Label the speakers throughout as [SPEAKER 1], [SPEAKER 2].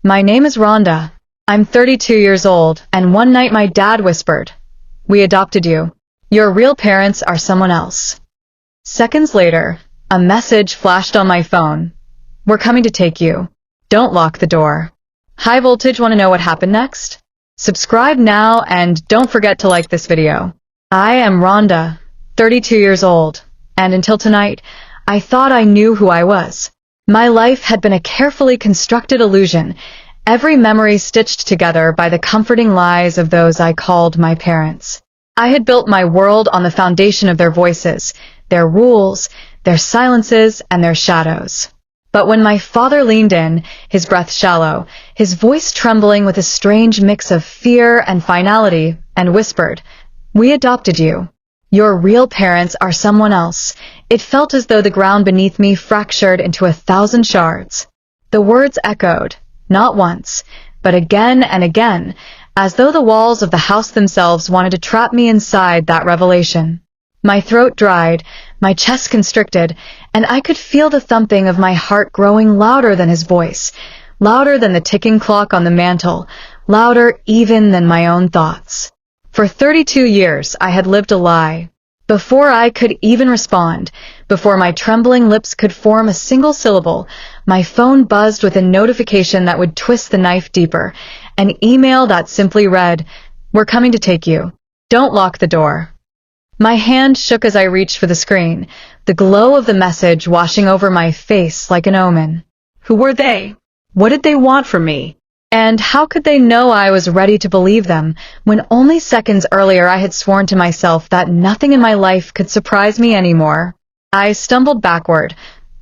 [SPEAKER 1] My name is Rhonda. I'm 32 years old, and one night my dad whispered, "We adopted you. Your real parents are someone else." Seconds later, a message flashed on my phone. "We're coming to take you. Don't lock the door." High voltage, want to know what happened next? Subscribe now and don't forget to like this video. I am Rhonda, 32 years old, and until tonight, I thought I knew who I was. My life had been a carefully constructed illusion, every memory stitched together by the comforting lies of those I called my parents. I had built my world on the foundation of their voices, their rules, their silences, and their shadows. But when my father leaned in, his breath shallow, his voice trembling with a strange mix of fear and finality, and whispered, "We adopted you. Your real parents are someone else," it felt as though the ground beneath me fractured into 1,000 shards. The words echoed, not once, but again and again, as though the walls of the house themselves wanted to trap me inside that revelation. My throat dried, my chest constricted, and I could feel the thumping of my heart growing louder than his voice, louder than the ticking clock on the mantel, louder even than my own thoughts. For 32 years, I had lived a lie. Before I could even respond, before my trembling lips could form a single syllable, my phone buzzed with a notification that would twist the knife deeper, an email that simply read, "We're coming to take you. Don't lock the door." My hand shook as I reached for the screen, the glow of the message washing over my face like an omen. Who were they? What did they want from me? And how could they know I was ready to believe them, when only seconds earlier I had sworn to myself that nothing in my life could surprise me anymore? I stumbled backward,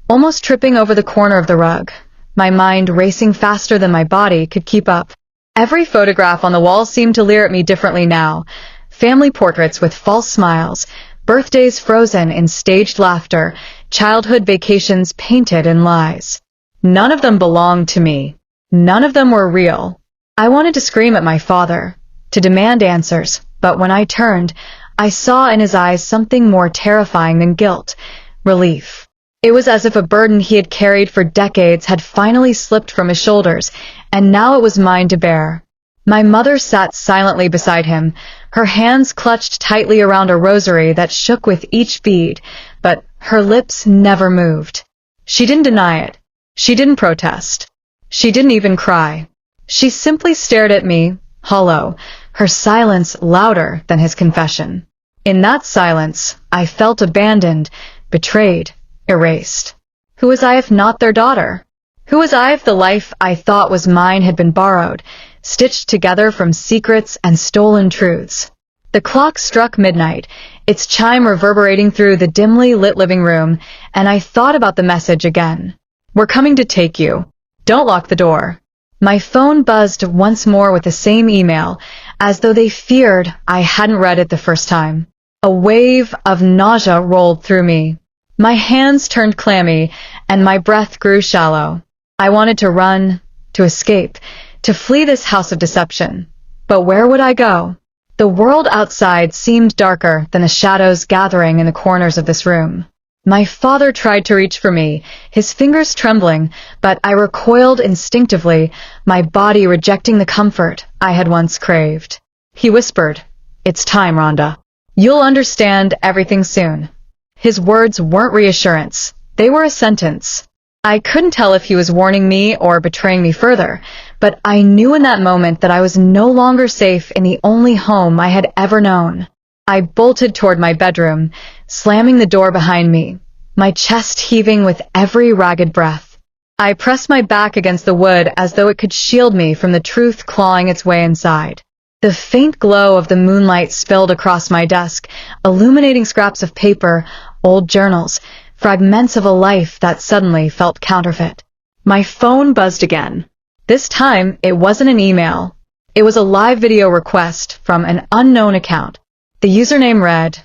[SPEAKER 1] almost tripping over the corner of the rug, my mind racing faster than my body could keep up. Every photograph on the wall seemed to leer at me differently now. Family portraits with false smiles, birthdays frozen in staged laughter, childhood vacations painted in lies. None of them belonged to me. None of them were real. I wanted to scream at my father, to demand answers, but when I turned, I saw in his eyes something more terrifying than guilt, relief. It was as if a burden he had carried for decades had finally slipped from his shoulders, and now it was mine to bear. My mother sat silently beside him, her hands clutched tightly around a rosary that shook with each bead, but her lips never moved. She didn't deny it. She didn't protest. She didn't even cry. She simply stared at me, hollow, her silence louder than his confession. In that silence, I felt abandoned, betrayed, erased. Who was I if not their daughter? Who was I if the life I thought was mine had been borrowed, stitched together from secrets and stolen truths? The clock struck midnight, its chime reverberating through the dimly lit living room, and I thought about the message again. "We're coming to take you. Don't lock the door." My phone buzzed once more with the same email, as though they feared I hadn't read it the first time. A wave of nausea rolled through me. My hands turned clammy, and my breath grew shallow. I wanted to run, to escape, to flee this house of deception. But where would I go? The world outside seemed darker than the shadows gathering in the corners of this room. My father tried to reach for me, his fingers trembling, but I recoiled instinctively, my body rejecting the comfort I had once craved. He whispered, "It's time, Rhonda. You'll understand everything soon." His words weren't reassurance. They were a sentence. I couldn't tell if he was warning me or betraying me further, but I knew in that moment that I was no longer safe in the only home I had ever known. I bolted toward my bedroom, slamming the door behind me, my chest heaving with every ragged breath. I pressed my back against the wood as though it could shield me from the truth clawing its way inside. The faint glow of the moonlight spilled across my desk, illuminating scraps of paper, old journals, fragments of a life that suddenly felt counterfeit. My phone buzzed again. This time, it wasn't an email. It was a live video request from an unknown account. The username read,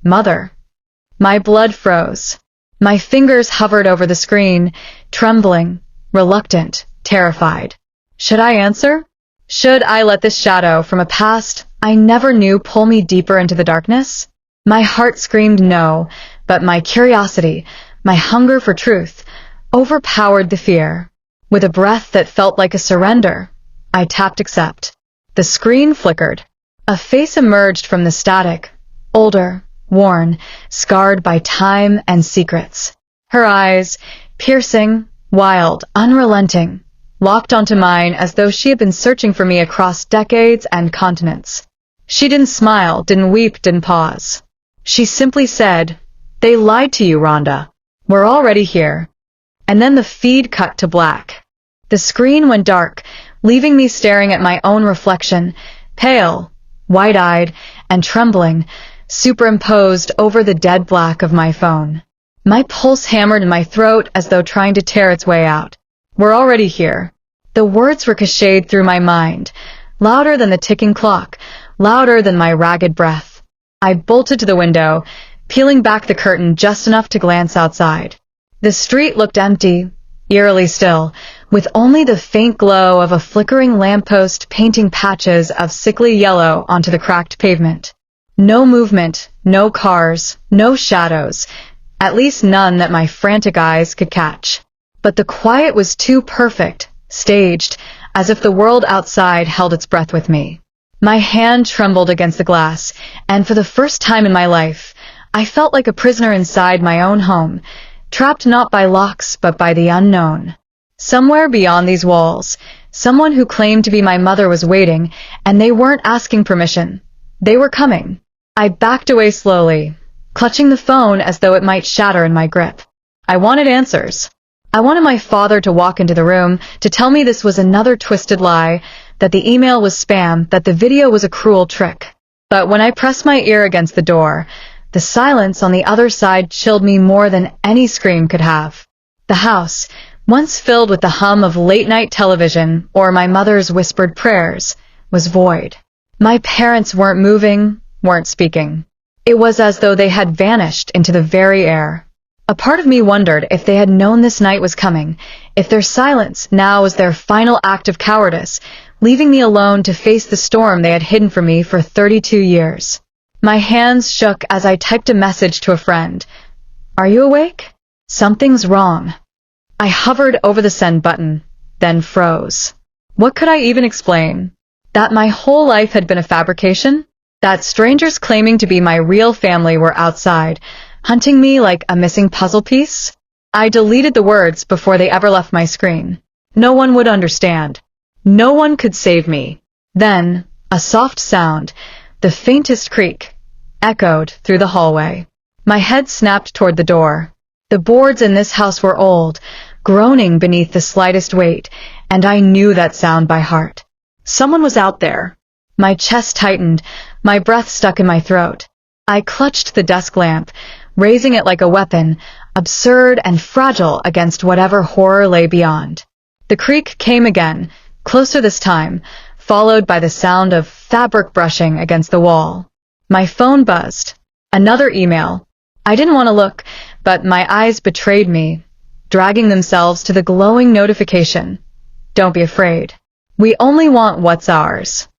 [SPEAKER 1] "Mother." My blood froze. My fingers hovered over the screen, trembling, reluctant, terrified. Should I answer? Should I let this shadow from a past I never knew pull me deeper into the darkness? My heart screamed no, but my curiosity, my hunger for truth, overpowered the fear. With a breath that felt like a surrender, I tapped accept. The screen flickered. A face emerged from the static, older, worn, scarred by time and secrets. Her eyes, piercing, wild, unrelenting, locked onto mine as though she had been searching for me across decades and continents. She didn't smile, didn't weep, didn't pause. She simply said, "They lied to you, Rhonda. We're already here." And then the feed cut to black. The screen went dark, leaving me staring at my own reflection, pale, wide-eyed, and trembling, superimposed over the dead black of my phone. My pulse hammered in my throat as though trying to tear its way out. "We're already here." The words ricocheted through my mind, louder than the ticking clock, louder than my ragged breath. I bolted to the window, peeling back the curtain just enough to glance outside. The street looked empty, eerily still, with only the faint glow of a flickering lamppost painting patches of sickly yellow onto the cracked pavement. No movement, no cars, no shadows, at least none that my frantic eyes could catch. But the quiet was too perfect, staged, as if the world outside held its breath with me. My hand trembled against the glass, and for the first time in my life, I felt like a prisoner inside my own home, trapped not by locks but by the unknown. Somewhere beyond these walls, someone who claimed to be my mother was waiting, and they weren't asking permission. They were coming. I backed away slowly, clutching the phone as though it might shatter in my grip. I wanted answers. I wanted my father to walk into the room, to tell me this was another twisted lie, that the email was spam, that the video was a cruel trick. But when I pressed my ear against the door, the silence on the other side chilled me more than any scream could have. The house, once filled with the hum of late-night television or my mother's whispered prayers, was void. My parents weren't moving, weren't speaking. It was as though they had vanished into the very air. A part of me wondered if they had known this night was coming, if their silence now was their final act of cowardice, leaving me alone to face the storm they had hidden from me for 32 years. My hands shook as I typed a message to a friend. "Are you awake? Something's wrong." I hovered over the send button, then froze. What could I even explain? That my whole life had been a fabrication? That strangers claiming to be my real family were outside, hunting me like a missing puzzle piece? I deleted the words before they ever left my screen. No one would understand. No one could save me. Then, a soft sound, the faintest creak, echoed through the hallway. My head snapped toward the door. The boards in this house were old, groaning beneath the slightest weight, and I knew that sound by heart. Someone was out there. My chest tightened, my breath stuck in my throat. I clutched the desk lamp, raising it like a weapon, absurd and fragile against whatever horror lay beyond. The creak came again, closer this time, followed by the sound of fabric brushing against the wall. My phone buzzed. Another email. I didn't want to look, but my eyes betrayed me, dragging themselves to the glowing notification. "Don't be afraid. We only want what's ours."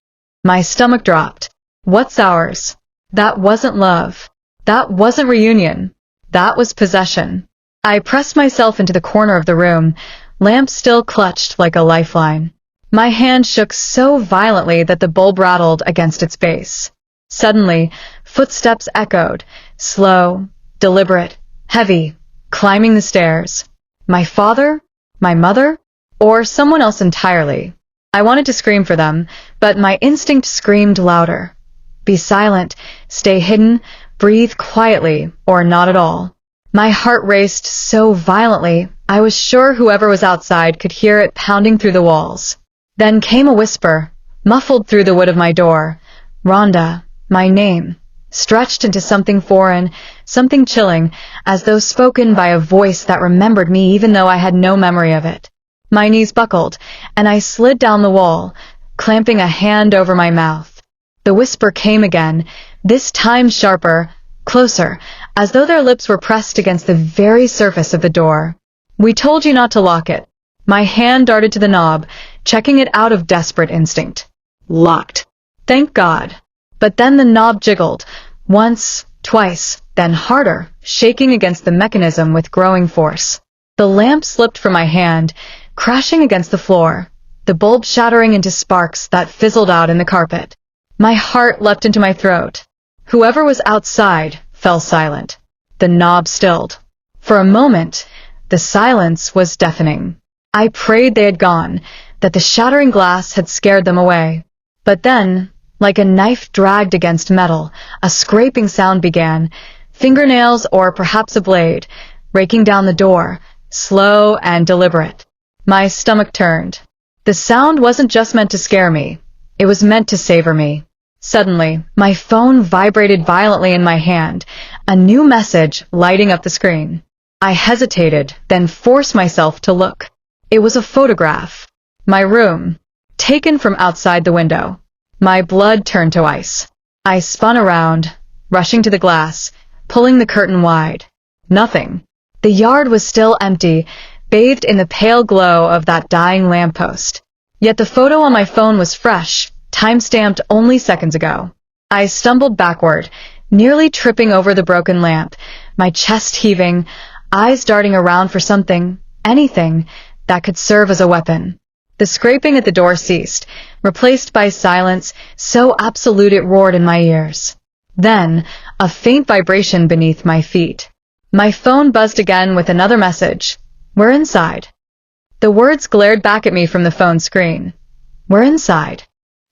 [SPEAKER 1] My stomach dropped. What's ours? That wasn't love. That wasn't reunion. That was possession. I pressed myself into the corner of the room, lamp still clutched like a lifeline. My hand shook so violently that the bulb rattled against its base. Suddenly, footsteps echoed, slow, deliberate, heavy, climbing the stairs. My father? My mother? Or someone else entirely? I wanted to scream for them, but my instinct screamed louder. Be silent, stay hidden, breathe quietly, or not at all. My heart raced so violently, I was sure whoever was outside could hear it pounding through the walls. Then came a whisper, muffled through the wood of my door. Rhonda, my name, stretched into something foreign, something chilling, as though spoken by a voice that remembered me even though I had no memory of it. My knees buckled, and I slid down the wall, clamping a hand over my mouth. The whisper came again, this time sharper, closer, as though their lips were pressed against the very surface of the door. "We told you not to lock it." My hand darted to the knob, checking it out of desperate instinct. Locked. Thank God. But then the knob jiggled, once, twice, then harder, shaking against the mechanism with growing force. The lamp slipped from my hand, crashing against the floor, the bulb shattering into sparks that fizzled out in the carpet. My heart leapt into my throat. Whoever was outside fell silent. The knob stilled. For a moment, the silence was deafening. I prayed they had gone, that the shattering glass had scared them away. But then, like a knife dragged against metal, a scraping sound began, fingernails or perhaps a blade, raking down the door, slow and deliberate. My stomach turned. The sound wasn't just meant to scare me. It was meant to savor me. Suddenly, my phone vibrated violently in my hand, a new message lighting up the screen. I hesitated, then forced myself to look. It was a photograph. My room, taken from outside the window. My blood turned to ice. I spun around, rushing to the glass, pulling the curtain wide. Nothing. The yard was still empty, bathed in the pale glow of that dying lamppost. Yet the photo on my phone was fresh, time-stamped only seconds ago. I stumbled backward, nearly tripping over the broken lamp, my chest heaving, eyes darting around for something, anything, that could serve as a weapon. The scraping at the door ceased, replaced by silence so absolute it roared in my ears. Then, a faint vibration beneath my feet. My phone buzzed again with another message. "We're inside." The words glared back at me from the phone screen. "We're inside."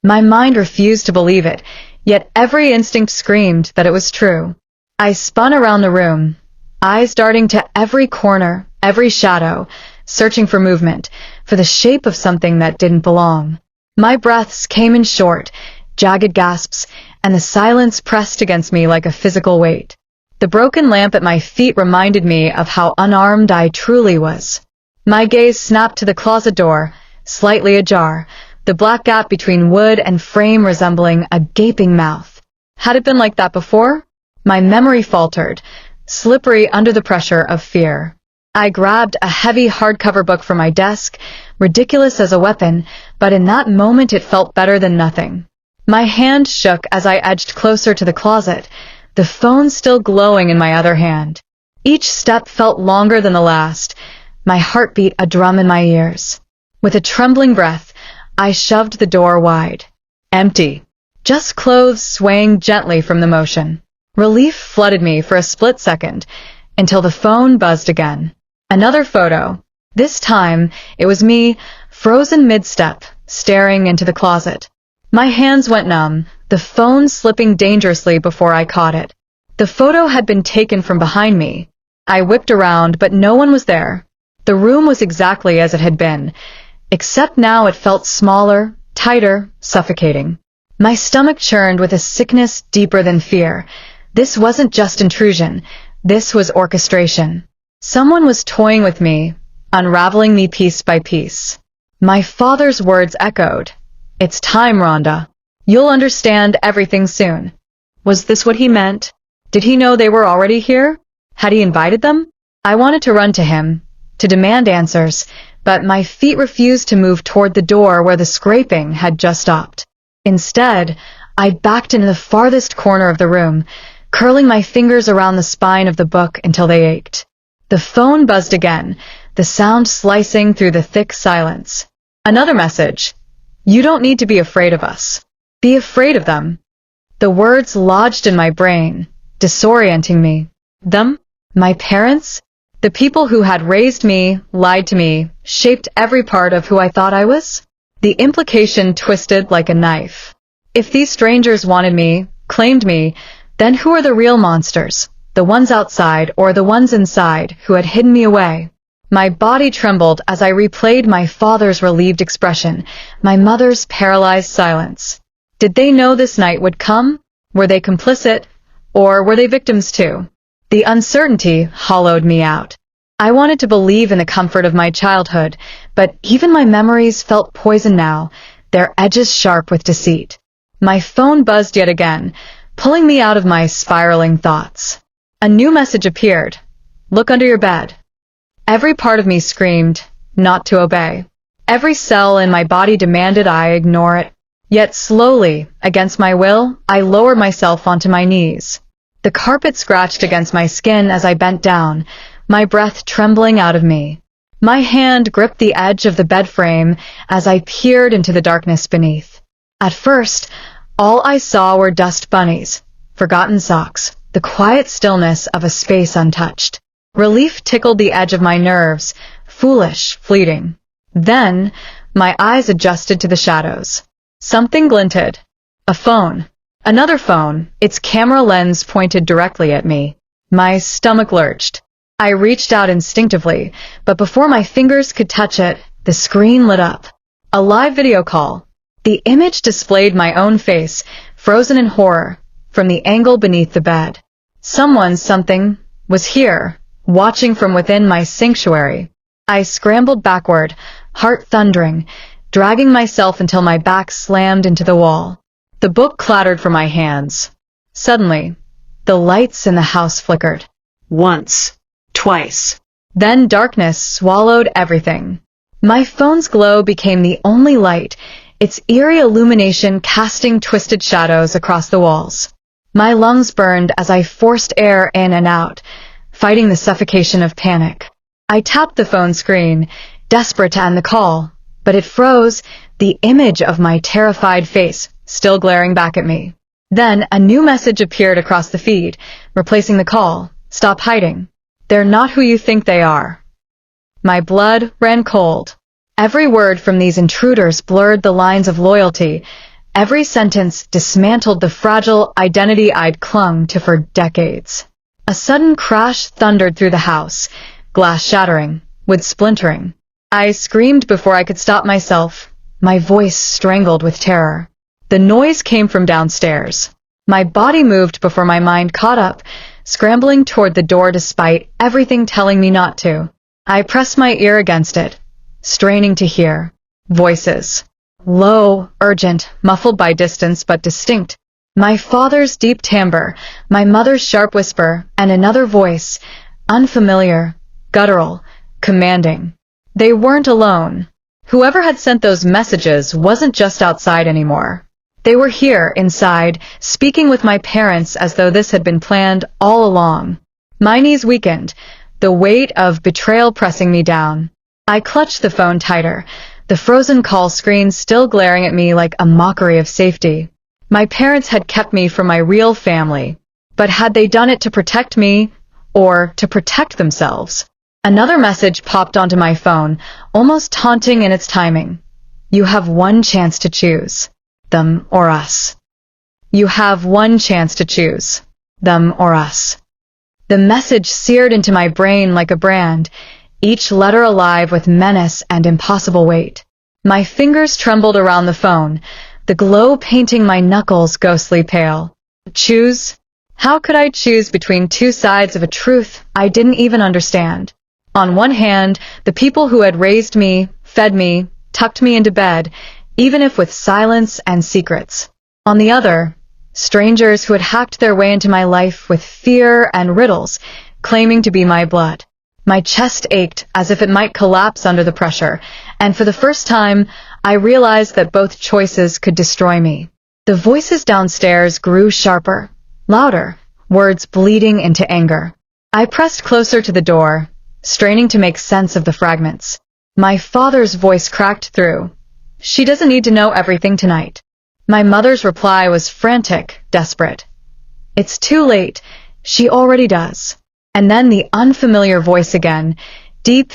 [SPEAKER 1] My mind refused to believe it, yet every instinct screamed that it was true. I spun around the room, eyes darting to every corner, every shadow, searching for movement, for the shape of something that didn't belong. My breaths came in short, jagged gasps, and the silence pressed against me like a physical weight. The broken lamp at my feet reminded me of how unarmed I truly was. My gaze snapped to the closet door, slightly ajar, the black gap between wood and frame resembling a gaping mouth. Had it been like that before? My memory faltered, slippery under the pressure of fear. I grabbed a heavy hardcover book from my desk, ridiculous as a weapon, but in that moment it felt better than nothing. My hand shook as I edged closer to the closet, the phone still glowing in my other hand. Each step felt longer than the last, my heart beat a drum in my ears. With a trembling breath, I shoved the door wide. Empty. Just clothes swaying gently from the motion. Relief flooded me for a split second, until the phone buzzed again. Another photo. This time, it was me, frozen mid-step, staring into the closet. My hands went numb, the phone slipping dangerously before I caught it. The photo had been taken from behind me. I whipped around, but no one was there. The room was exactly as it had been, except now it felt smaller, tighter, suffocating. My stomach churned with a sickness deeper than fear. This wasn't just intrusion. This was orchestration. Someone was toying with me, unraveling me piece by piece. My father's words echoed. "It's time, Rhonda. You'll understand everything soon." Was this what he meant? Did he know they were already here? Had he invited them? I wanted to run to him, to demand answers, but my feet refused to move toward the door where the scraping had just stopped. Instead, I backed into the farthest corner of the room, curling my fingers around the spine of the book until they ached. The phone buzzed again, the sound slicing through the thick silence. Another message. "You don't need to be afraid of us. Be afraid of them." The words lodged in my brain, disorienting me. Them? My parents? The people who had raised me, lied to me, shaped every part of who I thought I was? The implication twisted like a knife. If these strangers wanted me, claimed me, then who are the real monsters? The ones outside or the ones inside who had hidden me away? My body trembled as I replayed my father's relieved expression, my mother's paralyzed silence. Did they know this night would come? Were they complicit? Or were they victims too? The uncertainty hollowed me out. I wanted to believe in the comfort of my childhood, but even my memories felt poisoned now, their edges sharp with deceit. My phone buzzed yet again, pulling me out of my spiraling thoughts. A new message appeared. "Look under your bed." Every part of me screamed, not to obey. Every cell in my body demanded I ignore it. Yet slowly, against my will, I lowered myself onto my knees. The carpet scratched against my skin as I bent down, my breath trembling out of me. My hand gripped the edge of the bed frame as I peered into the darkness beneath. At first, all I saw were dust bunnies, forgotten socks, the quiet stillness of a space untouched. Relief tickled the edge of my nerves, foolish, fleeting. Then, my eyes adjusted to the shadows. Something glinted. A phone. Another phone, its camera lens pointed directly at me. My stomach lurched. I reached out instinctively, but before my fingers could touch it, the screen lit up. A live video call. The image displayed my own face, frozen in horror, from the angle beneath the bed. Something, was here, watching from within my sanctuary. I scrambled backward, heart thundering, dragging myself until my back slammed into the wall. The book clattered from my hands. Suddenly, the lights in the house flickered. Once. Twice. Then darkness swallowed everything. My phone's glow became the only light, its eerie illumination casting twisted shadows across the walls. My lungs burned as I forced air in and out, fighting the suffocation of panic. I tapped the phone screen, desperate to end the call, but it froze, the image of my terrified face still glaring back at me. Then a new message appeared across the feed, replacing the call. Stop hiding. They're not who you think they are. My blood ran cold. Every word from these intruders blurred the lines of loyalty. Every sentence dismantled the fragile identity I'd clung to for decades. A sudden crash thundered through the house, glass shattering, wood splintering. I screamed before I could stop myself, my voice strangled with terror. The noise came from downstairs. My body moved before my mind caught up, scrambling toward the door despite everything telling me not to. I pressed my ear against it, straining to hear. Voices. Low, urgent, muffled by distance but distinct. My father's deep timbre, my mother's sharp whisper, and another voice, unfamiliar, guttural, commanding. They weren't alone. Whoever had sent those messages wasn't just outside anymore. They were here, inside, speaking with my parents as though this had been planned all along. My knees weakened, the weight of betrayal pressing me down. I clutched the phone tighter, the frozen call screen still glaring at me like a mockery of safety. My parents had kept me from my real family, but had they done it to protect me, or to protect themselves? Another message popped onto my phone, almost taunting in its timing. You have one chance to choose. Them or us. You have one chance to choose. Them or us. The message seared into my brain like a brand, each letter alive with menace and impossible weight. My fingers trembled around the phone, the glow painting my knuckles ghostly pale. Choose? How could I choose between two sides of a truth I didn't even understand? On one hand, the people who had raised me, fed me, tucked me into bed, even if with silence and secrets. On the other, strangers who had hacked their way into my life with fear and riddles, claiming to be my blood. My chest ached as if it might collapse under the pressure, and for the first time, I realized that both choices could destroy me. The voices downstairs grew sharper, louder, words bleeding into anger. I pressed closer to the door, straining to make sense of the fragments. My father's voice cracked through. She doesn't need to know everything tonight. My mother's reply was frantic, desperate. It's too late. She already does. And then the unfamiliar voice again, deep,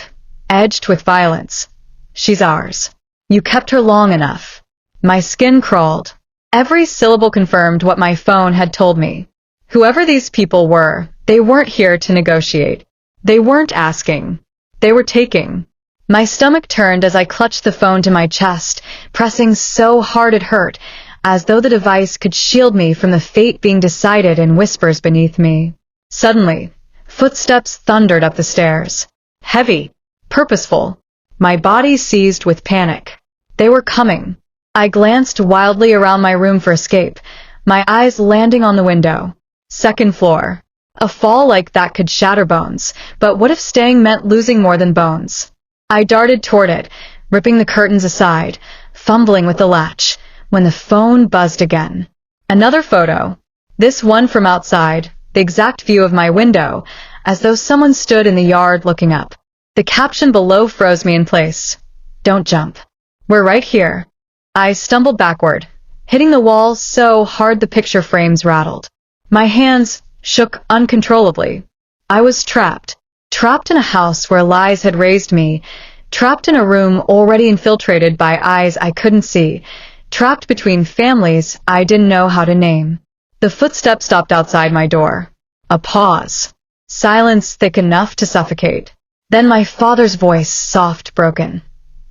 [SPEAKER 1] edged with violence. She's ours. You kept her long enough. My skin crawled. Every syllable confirmed what my phone had told me. Whoever these people were, they weren't here to negotiate. They weren't asking. They were taking. My stomach turned as I clutched the phone to my chest, pressing so hard it hurt, as though the device could shield me from the fate being decided in whispers beneath me. Suddenly, footsteps thundered up the stairs. Heavy, purposeful. My body seized with panic. They were coming. I glanced wildly around my room for escape, my eyes landing on the window. Second floor. A fall like that could shatter bones, but what if staying meant losing more than bones? I darted toward it, ripping the curtains aside, fumbling with the latch, when the phone buzzed again. Another photo. This one from outside, the exact view of my window, as though someone stood in the yard looking up. The caption below froze me in place. Don't jump. We're right here. I stumbled backward, hitting the wall so hard the picture frames rattled. My hands shook uncontrollably. I was trapped. Trapped in a house where lies had raised me. Trapped in a room already infiltrated by eyes I couldn't see. Trapped between families I didn't know how to name. The footsteps stopped outside my door. A pause. Silence thick enough to suffocate. Then my father's voice, soft, broken.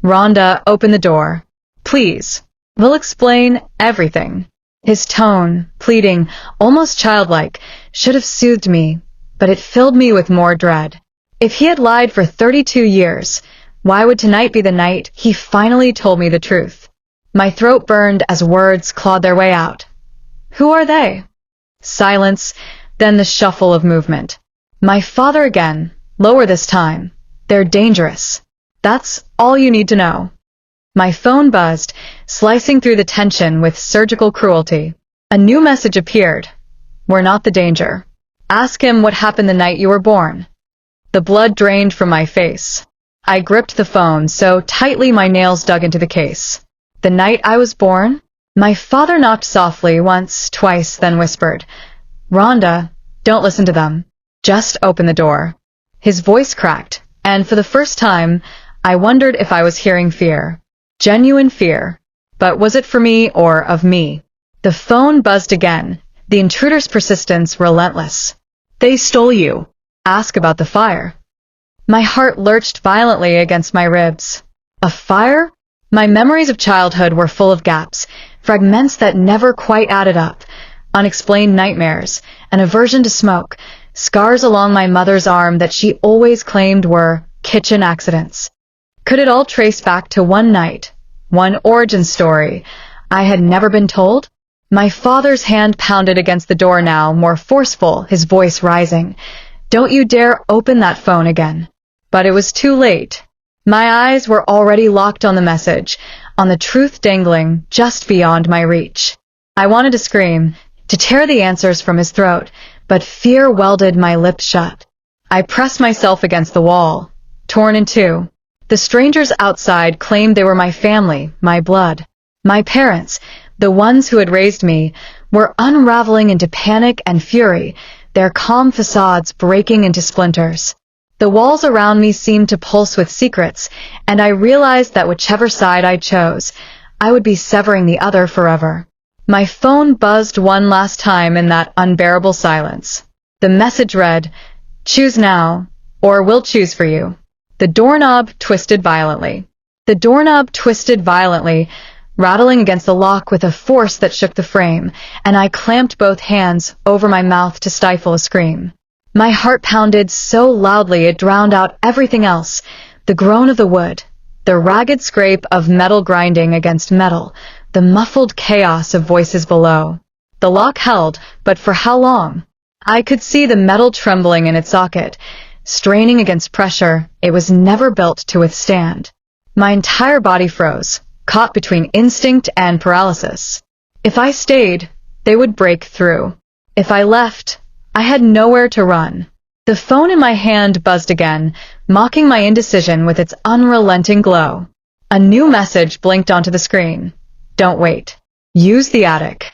[SPEAKER 1] Rhonda, open the door. Please. We'll explain everything. His tone, pleading, almost childlike, should have soothed me, but it filled me with more dread. If he had lied for 32 years, why would tonight be the night he finally told me the truth? My throat burned as words clawed their way out. Who are they? Silence, then the shuffle of movement. My father again, lower this time. They're dangerous. That's all you need to know. My phone buzzed, slicing through the tension with surgical cruelty. A new message appeared. We're not the danger. Ask him what happened the night you were born. The blood drained from my face. I gripped the phone so tightly my nails dug into the case. The night I was born? My father knocked softly once, twice, then whispered, Rhonda, don't listen to them. Just open the door. His voice cracked, and for the first time, I wondered if I was hearing fear. Genuine fear. But was it for me or of me? The phone buzzed again, the intruder's persistence relentless. They stole you. Ask about the fire. My heart lurched violently against my ribs. A fire? My memories of childhood were full of gaps, fragments that never quite added up, unexplained nightmares, an aversion to smoke, scars along my mother's arm that she always claimed were kitchen accidents. Could it all trace back to one night, one origin story I had never been told? My father's hand pounded against the door now, more forceful, his voice rising. Don't you dare open that phone again. But it was too late. My eyes were already locked on the message, on the truth dangling just beyond my reach. I wanted to scream, to tear the answers from his throat, but fear welded my lips shut. I pressed myself against the wall, torn in two. The strangers outside claimed they were my family, my blood. My parents, the ones who had raised me, were unraveling into panic and fury, their calm facades breaking into splinters. The walls around me seemed to pulse with secrets, and I realized that whichever side I chose, I would be severing the other forever. My phone buzzed one last time in that unbearable silence. The message read, Choose now, or we'll choose for you. The doorknob twisted violently. The doorknob twisted violently, rattling against the lock with a force that shook the frame, and I clamped both hands over my mouth to stifle a scream. My heart pounded so loudly it drowned out everything else, the groan of the wood, the ragged scrape of metal grinding against metal, the muffled chaos of voices below. The lock held, but for how long? I could see the metal trembling in its socket, straining against pressure it was never built to withstand. My entire body froze, caught between instinct and paralysis. If I stayed, they would break through. If I left, I had nowhere to run. The phone in my hand buzzed again, mocking my indecision with its unrelenting glow. A new message blinked onto the screen. Don't wait. Use the attic.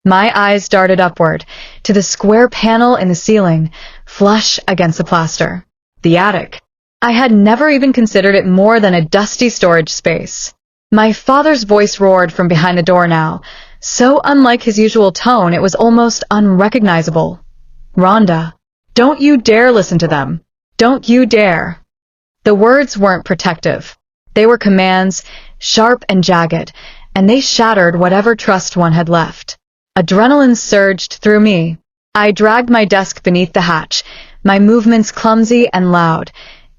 [SPEAKER 1] My eyes darted upward, to the square panel in the ceiling, flush against the plaster. The attic. I had never even considered it more than a dusty storage space. My father's voice roared from behind the door now, so unlike his usual tone it was almost unrecognizable. Rhonda, don't you dare listen to them. Don't you dare. The words weren't protective. They were commands, sharp and jagged, and they shattered whatever trust one had left. Adrenaline surged through me. I dragged my desk beneath the hatch, my movements clumsy and loud,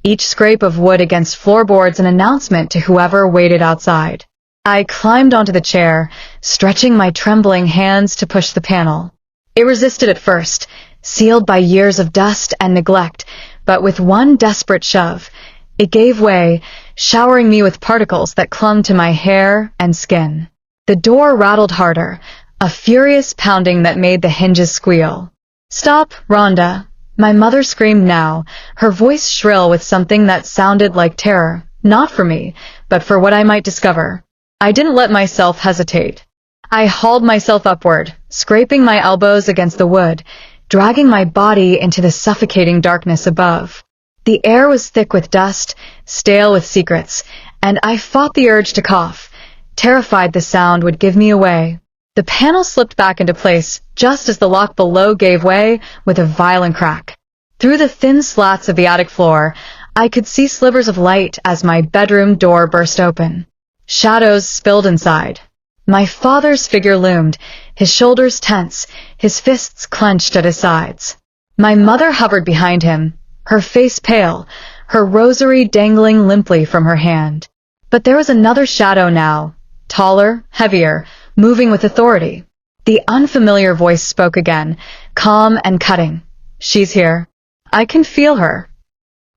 [SPEAKER 1] each scrape of wood against floorboards an announcement to whoever waited outside. I climbed onto the chair, stretching my trembling hands to push the panel. It resisted at first, sealed by years of dust and neglect, but with one desperate shove, it gave way, showering me with particles that clung to my hair and skin. The door rattled harder, a furious pounding that made the hinges squeal. Stop, Rhonda. My mother screamed now, her voice shrill with something that sounded like terror, not for me, but for what I might discover. I didn't let myself hesitate. I hauled myself upward, scraping my elbows against the wood, dragging my body into the suffocating darkness above. The air was thick with dust, stale with secrets, and I fought the urge to cough, terrified the sound would give me away. The panel slipped back into place just as the lock below gave way with a violent crack. Through the thin slats of the attic floor, I could see slivers of light as my bedroom door burst open. Shadows spilled inside. My father's figure loomed, his shoulders tense, his fists clenched at his sides. My mother hovered behind him, her face pale, her rosary dangling limply from her hand. But there was another shadow now, taller, heavier, moving with authority. The unfamiliar voice spoke again, calm and cutting. She's here. I can feel her.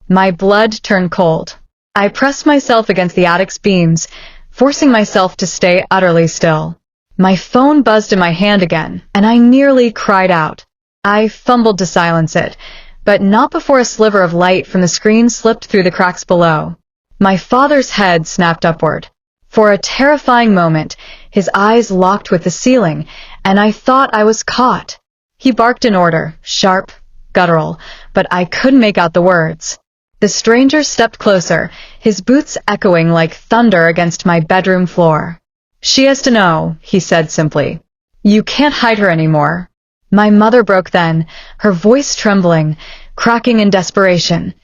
[SPEAKER 1] My blood turned cold. I pressed myself against the attic's beams, forcing myself to stay utterly still. My phone buzzed in my hand again, and I nearly cried out. I fumbled to silence it, but not before a sliver of light from the screen slipped through the cracks below. My father's head snapped upward. For a terrifying moment, his eyes locked with the ceiling, and I thought I was caught. He barked an order, sharp, guttural, but I couldn't make out the words. The stranger stepped closer, his boots echoing like thunder against my bedroom floor. She has to know, he said simply. You can't hide her anymore. My mother broke then, her voice trembling, cracking in desperation.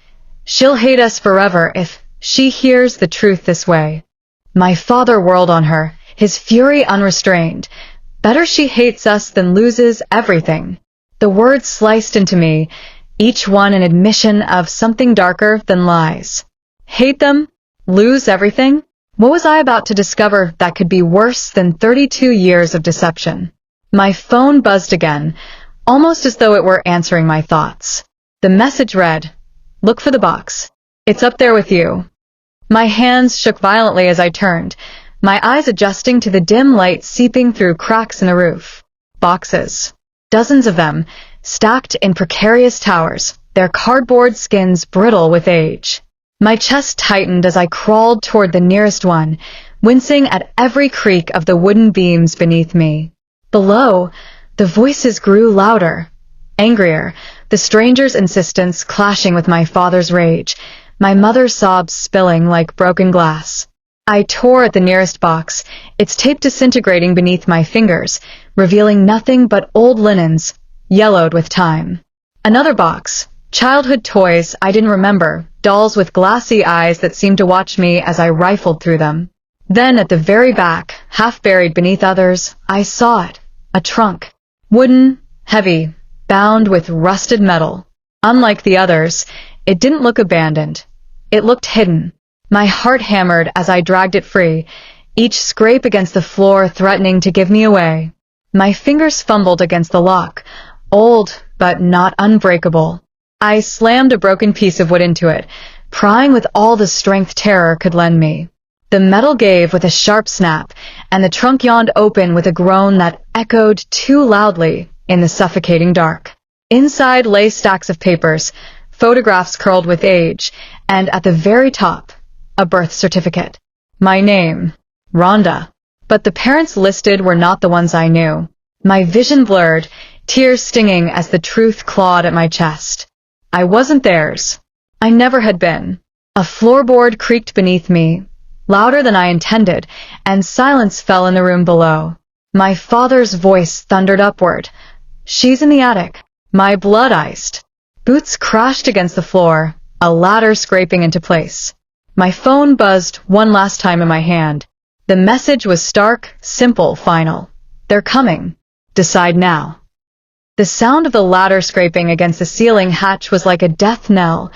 [SPEAKER 1] She'll hate us forever if she hears the truth this way. My father whirled on her, his fury unrestrained. Better she hates us than loses everything. The words sliced into me, each one an admission of something darker than lies. Hate them? Lose everything? What was I about to discover that could be worse than 32 years of deception? My phone buzzed again, almost as though it were answering my thoughts. The message read, "Look for the box. It's up there with you." My hands shook violently as I turned, my eyes adjusting to the dim light seeping through cracks in the roof. Boxes. Dozens of them, stacked in precarious towers, their cardboard skins brittle with age. My chest tightened as I crawled toward the nearest one, wincing at every creak of the wooden beams beneath me. Below, the voices grew louder, angrier, the stranger's insistence clashing with my father's rage, my mother's sobs spilling like broken glass. I tore at the nearest box, its tape disintegrating beneath my fingers, revealing nothing but old linens, yellowed with time. Another box, childhood toys I didn't remember, dolls with glassy eyes that seemed to watch me as I rifled through them. Then at the very back, half buried beneath others, I saw it, a trunk. Wooden, heavy, bound with rusted metal. Unlike the others, it didn't look abandoned. It looked hidden. My heart hammered as I dragged it free, each scrape against the floor threatening to give me away. My fingers fumbled against the lock, old but not unbreakable. I slammed a broken piece of wood into it, prying with all the strength terror could lend me. The metal gave with a sharp snap, and the trunk yawned open with a groan that echoed too loudly in the suffocating dark. Inside lay stacks of papers, photographs curled with age, and at the very top, a birth certificate. My name, Rhonda. But the parents listed were not the ones I knew. My vision blurred, tears stinging as the truth clawed at my chest. I wasn't theirs. I never had been. A floorboard creaked beneath me, louder than I intended, and silence fell in the room below. My father's voice thundered upward. She's in the attic. My blood iced. Boots crashed against the floor, a ladder scraping into place. My phone buzzed one last time in my hand. The message was stark, simple, final. They're coming. Decide now. The sound of the ladder scraping against the ceiling hatch was like a death knell,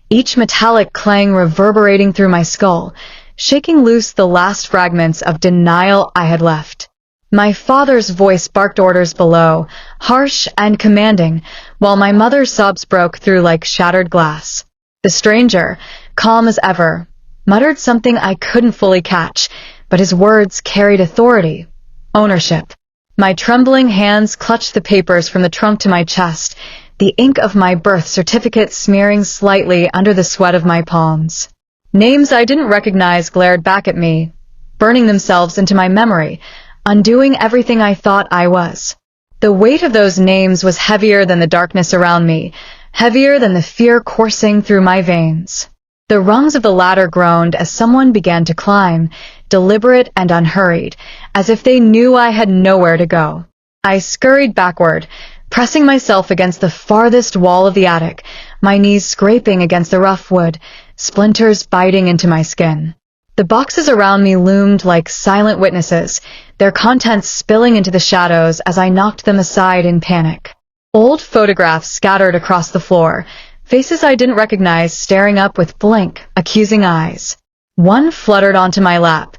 [SPEAKER 1] each metallic clang reverberating through my skull, shaking loose the last fragments of denial I had left. My father's voice barked orders below, harsh and commanding, while my mother's sobs broke through like shattered glass. The stranger, calm as ever, muttered something I couldn't fully catch, but his words carried authority, ownership. My trembling hands clutched the papers from the trunk to my chest, the ink of my birth certificate smearing slightly under the sweat of my palms. Names I didn't recognize glared back at me, burning themselves into my memory, undoing everything I thought I was. The weight of those names was heavier than the darkness around me, heavier than the fear coursing through my veins. The rungs of the ladder groaned as someone began to climb, deliberate and unhurried, as if they knew I had nowhere to go. I scurried backward, pressing myself against the farthest wall of the attic, my knees scraping against the rough wood, splinters biting into my skin. The boxes around me loomed like silent witnesses, their contents spilling into the shadows as I knocked them aside in panic. Old photographs scattered across the floor, faces I didn't recognize staring up with blank, accusing eyes. One fluttered onto my lap,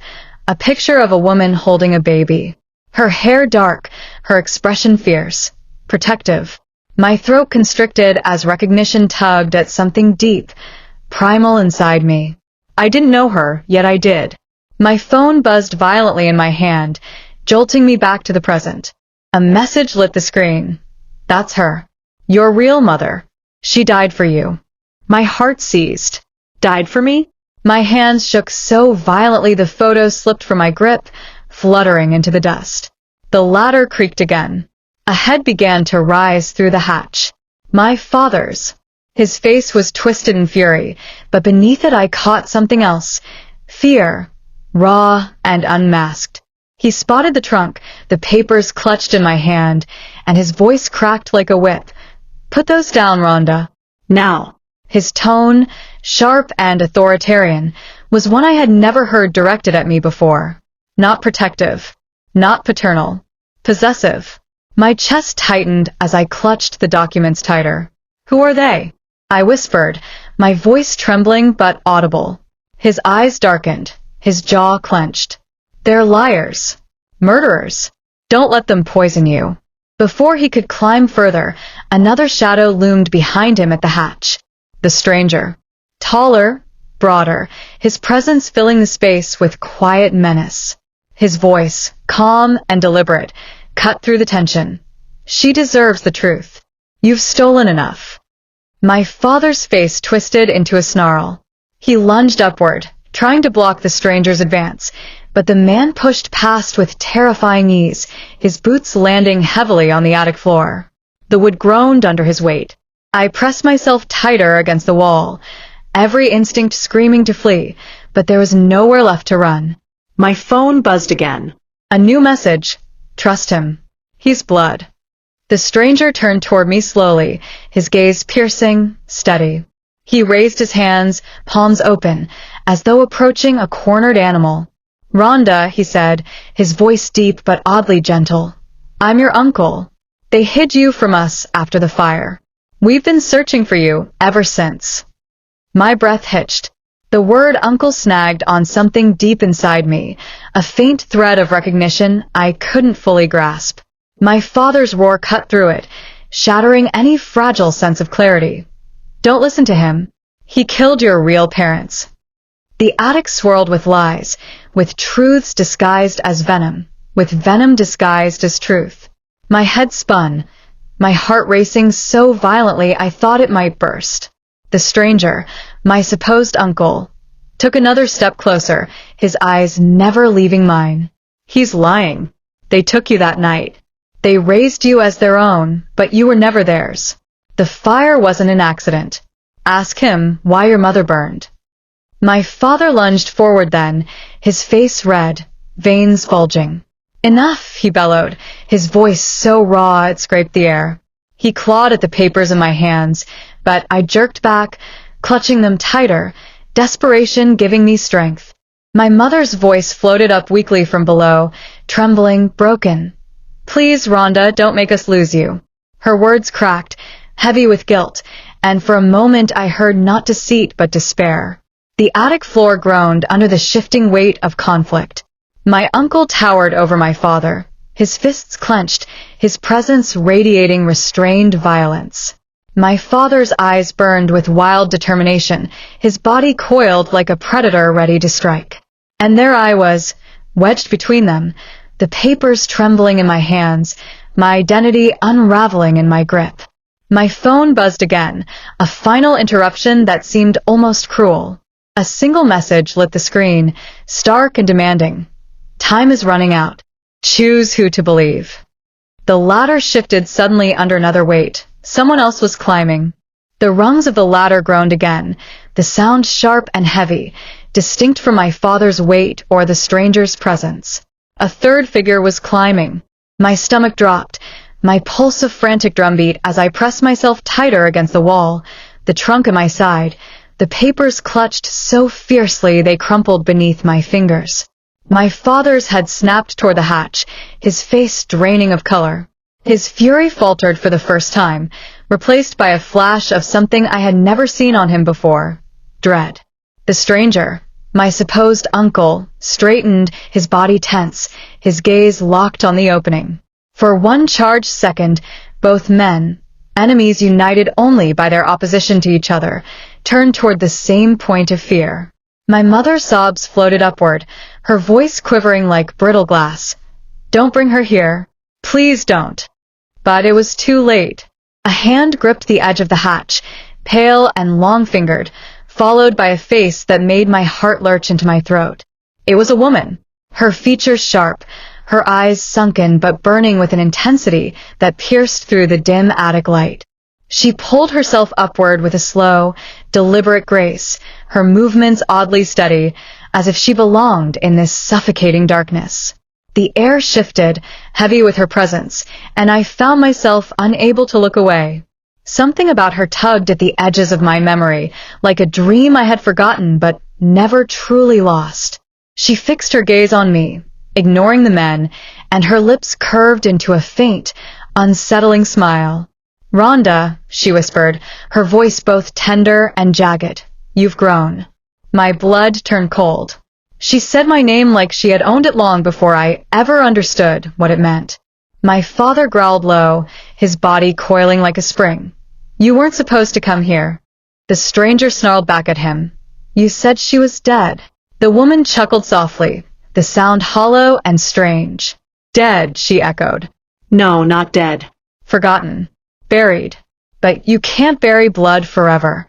[SPEAKER 1] a picture of a woman holding a baby. Her hair dark, her expression fierce, protective. My throat constricted as recognition tugged at something deep, primal inside me. I didn't know her, yet I did. My phone buzzed violently in my hand, jolting me back to the present. A message lit the screen. That's her. Your real mother. She died for you. My heart seized. Died for me? My hands shook so violently the photo slipped from my grip, fluttering into the dust. The ladder creaked again. A head began to rise through the hatch. My father's. His face was twisted in fury, but beneath it I caught something else. Fear, raw and unmasked. He spotted the trunk, the papers clutched in my hand, and his voice cracked like a whip. Put those down, Rhonda. Now. His tone, sharp and authoritarian, was one I had never heard directed at me before. Not protective. Not paternal. Possessive. My chest tightened as I clutched the documents tighter. Who are they? I whispered, my voice trembling but audible. His eyes darkened, his jaw clenched. They're liars. Murderers. Don't let them poison you. Before he could climb further, another shadow loomed behind him at the hatch. The stranger. Taller, broader, his presence filling the space with quiet menace. His voice, calm and deliberate, cut through the tension. She deserves the truth. You've stolen enough. My father's face twisted into a snarl. He lunged upward, trying to block the stranger's advance, but the man pushed past with terrifying ease, his boots landing heavily on the attic floor. The wood groaned under his weight. I pressed myself tighter against the wall, every instinct screaming to flee, but there was nowhere left to run. My phone buzzed again. A new message. Trust him. He's blood. The stranger turned toward me slowly, his gaze piercing, steady. He raised his hands, palms open, as though approaching a cornered animal. Rhonda, he said, his voice deep but oddly gentle. I'm your uncle. They hid you from us after the fire. We've been searching for you ever since. My breath hitched. The word uncle snagged on something deep inside me, a faint thread of recognition I couldn't fully grasp. My father's roar cut through it, shattering any fragile sense of clarity. Don't listen to him. He killed your real parents. The attic swirled with lies, with truths disguised as venom, with venom disguised as truth. My head spun, my heart racing so violently I thought it might burst. The stranger, my supposed uncle, took another step closer, his eyes never leaving mine. He's lying. They took you that night. They raised you as their own, but you were never theirs. The fire wasn't an accident. Ask him why your mother burned. My father lunged forward then, his face red, veins bulging. Enough, he bellowed, his voice so raw it scraped the air. He clawed at the papers in my hands, but I jerked back, clutching them tighter, desperation giving me strength. My mother's voice floated up weakly from below, trembling, broken. Please, Rhonda, don't make us lose you. Her words cracked, heavy with guilt, and for a moment I heard not deceit but despair. The attic floor groaned under the shifting weight of conflict. My uncle towered over my father, his fists clenched, his presence radiating restrained violence. My father's eyes burned with wild determination, his body coiled like a predator ready to strike. And there I was, wedged between them, the papers trembling in my hands, my identity unraveling in my grip. My phone buzzed again, a final interruption that seemed almost cruel. A single message lit the screen, stark and demanding. Time is running out. Choose who to believe. The ladder shifted suddenly under another weight. Someone else was climbing. The rungs of the ladder groaned again, the sound sharp and heavy, distinct from my father's weight or the stranger's presence. A third figure was climbing. My stomach dropped, my pulse a frantic drumbeat as I pressed myself tighter against the wall, the trunk at my side, the papers clutched so fiercely they crumpled beneath my fingers. My father's head snapped toward the hatch, his face draining of color. His fury faltered for the first time, replaced by a flash of something I had never seen on him before: dread. The stranger, my supposed uncle, straightened, his body tense, his gaze locked on the opening. For one charged second, both men, enemies united only by their opposition to each other, turned toward the same point of fear. My mother's sobs floated upward, her voice quivering like brittle glass. "Don't bring her here. Please don't." But it was too late. A hand gripped the edge of the hatch, pale and long-fingered, followed by a face that made my heart lurch into my throat. It was a woman, her features sharp, her eyes sunken but burning with an intensity that pierced through the dim attic light. She pulled herself upward with a slow, deliberate grace, her movements oddly steady, as if she belonged in this suffocating darkness. The air shifted, heavy with her presence, and I found myself unable to look away. Something about her tugged at the edges of my memory, like a dream I had forgotten but never truly lost. She fixed her gaze on me, ignoring the men, and her lips curved into a faint, unsettling smile. "Rhonda," she whispered, her voice both tender and jagged, "you've grown." My blood turned cold. She said my name like she had owned it long before I ever understood what it meant. My father growled low, his body coiling like a spring. "You weren't supposed to come here." The stranger snarled back at him. "You said she was dead." The woman chuckled softly, the sound hollow and strange. "Dead," she echoed. "No, not dead. Forgotten. Buried. But you can't bury blood forever."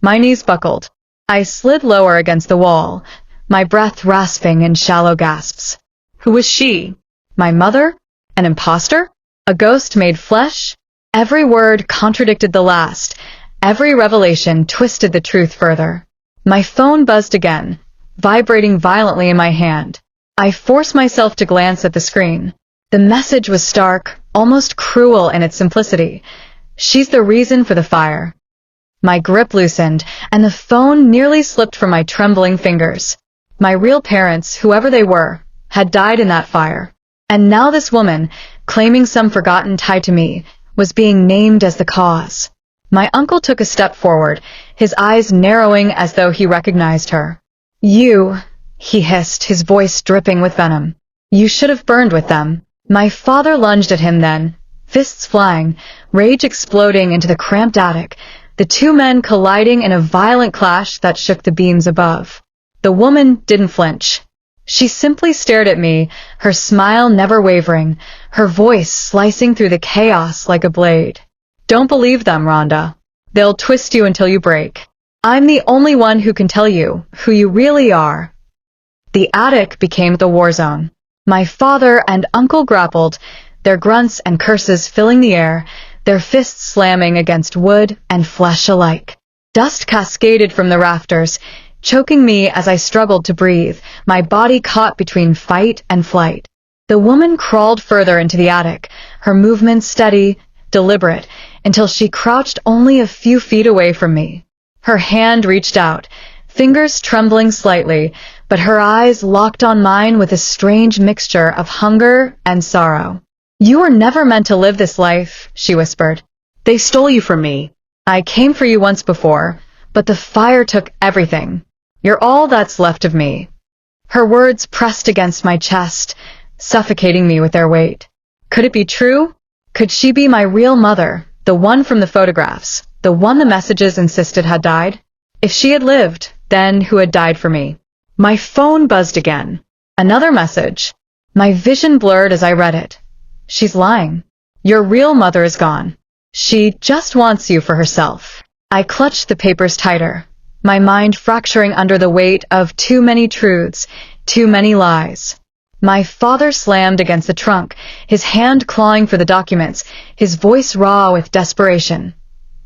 [SPEAKER 1] My knees buckled. I slid lower against the wall, my breath rasping in shallow gasps. Who was she? My mother? An imposter? A ghost made flesh? Every word contradicted the last. Every revelation twisted the truth further. My phone buzzed again, vibrating violently in my hand. I forced myself to glance at the screen. The message was stark, almost cruel in its simplicity. "She's the reason for the fire." My grip loosened, and the phone nearly slipped from my trembling fingers. My real parents, whoever they were, had died in that fire. And now this woman, claiming some forgotten tie to me, was being named as the cause. My uncle took a step forward, his eyes narrowing as though he recognized her. "You," he hissed, his voice dripping with venom. "You should have burned with them." My father lunged at him then, fists flying, rage exploding into the cramped attic, the two men colliding in a violent clash that shook the beams above. The woman didn't flinch. She simply stared at me, her smile never wavering, her voice slicing through the chaos like a blade. "Don't believe them, Rhonda. They'll twist you until you break. I'm the only one who can tell you who you really are." The attic became the war zone. My father and uncle grappled, their grunts and curses filling the air, their fists slamming against wood and flesh alike. Dust cascaded from the rafters, choking me as I struggled to breathe, my body caught between fight and flight. The woman crawled further into the attic, her movements steady, deliberate, until she crouched only a few feet away from me. Her hand reached out, fingers trembling slightly, but her eyes locked on mine with a strange mixture of hunger and sorrow. "You were never meant to live this life," she whispered. "They stole you from me. I came for you once before, but the fire took everything. You're all that's left of me." Her words pressed against my chest, suffocating me with their weight. Could it be true? Could she be my real mother, the one from the photographs, the one the messages insisted had died? If she had lived, then who had died for me? My phone buzzed again. Another message. My vision blurred as I read it. "She's lying. Your real mother is gone. She just wants you for herself. I clutched the papers tighter, my mind fracturing under the weight of too many truths, too many lies. My father slammed against the trunk, his hand clawing for the documents, his voice raw with desperation.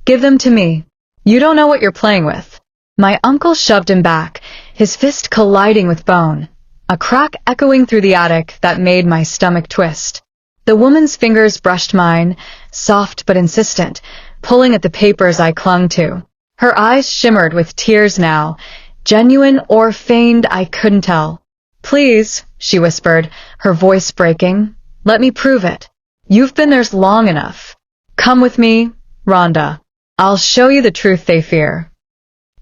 [SPEAKER 1] Give them to me. You don't know what you're playing with. My uncle shoved him back, his fist colliding with bone, a crack echoing through the attic that made my stomach twist. The woman's fingers brushed mine, soft but insistent, pulling at the papers I clung to. Her eyes shimmered with tears now, genuine or feigned I couldn't tell. Please, she whispered, her voice breaking, let me prove it. You've been there long enough. Come with me, Rhonda. I'll show you the truth they fear.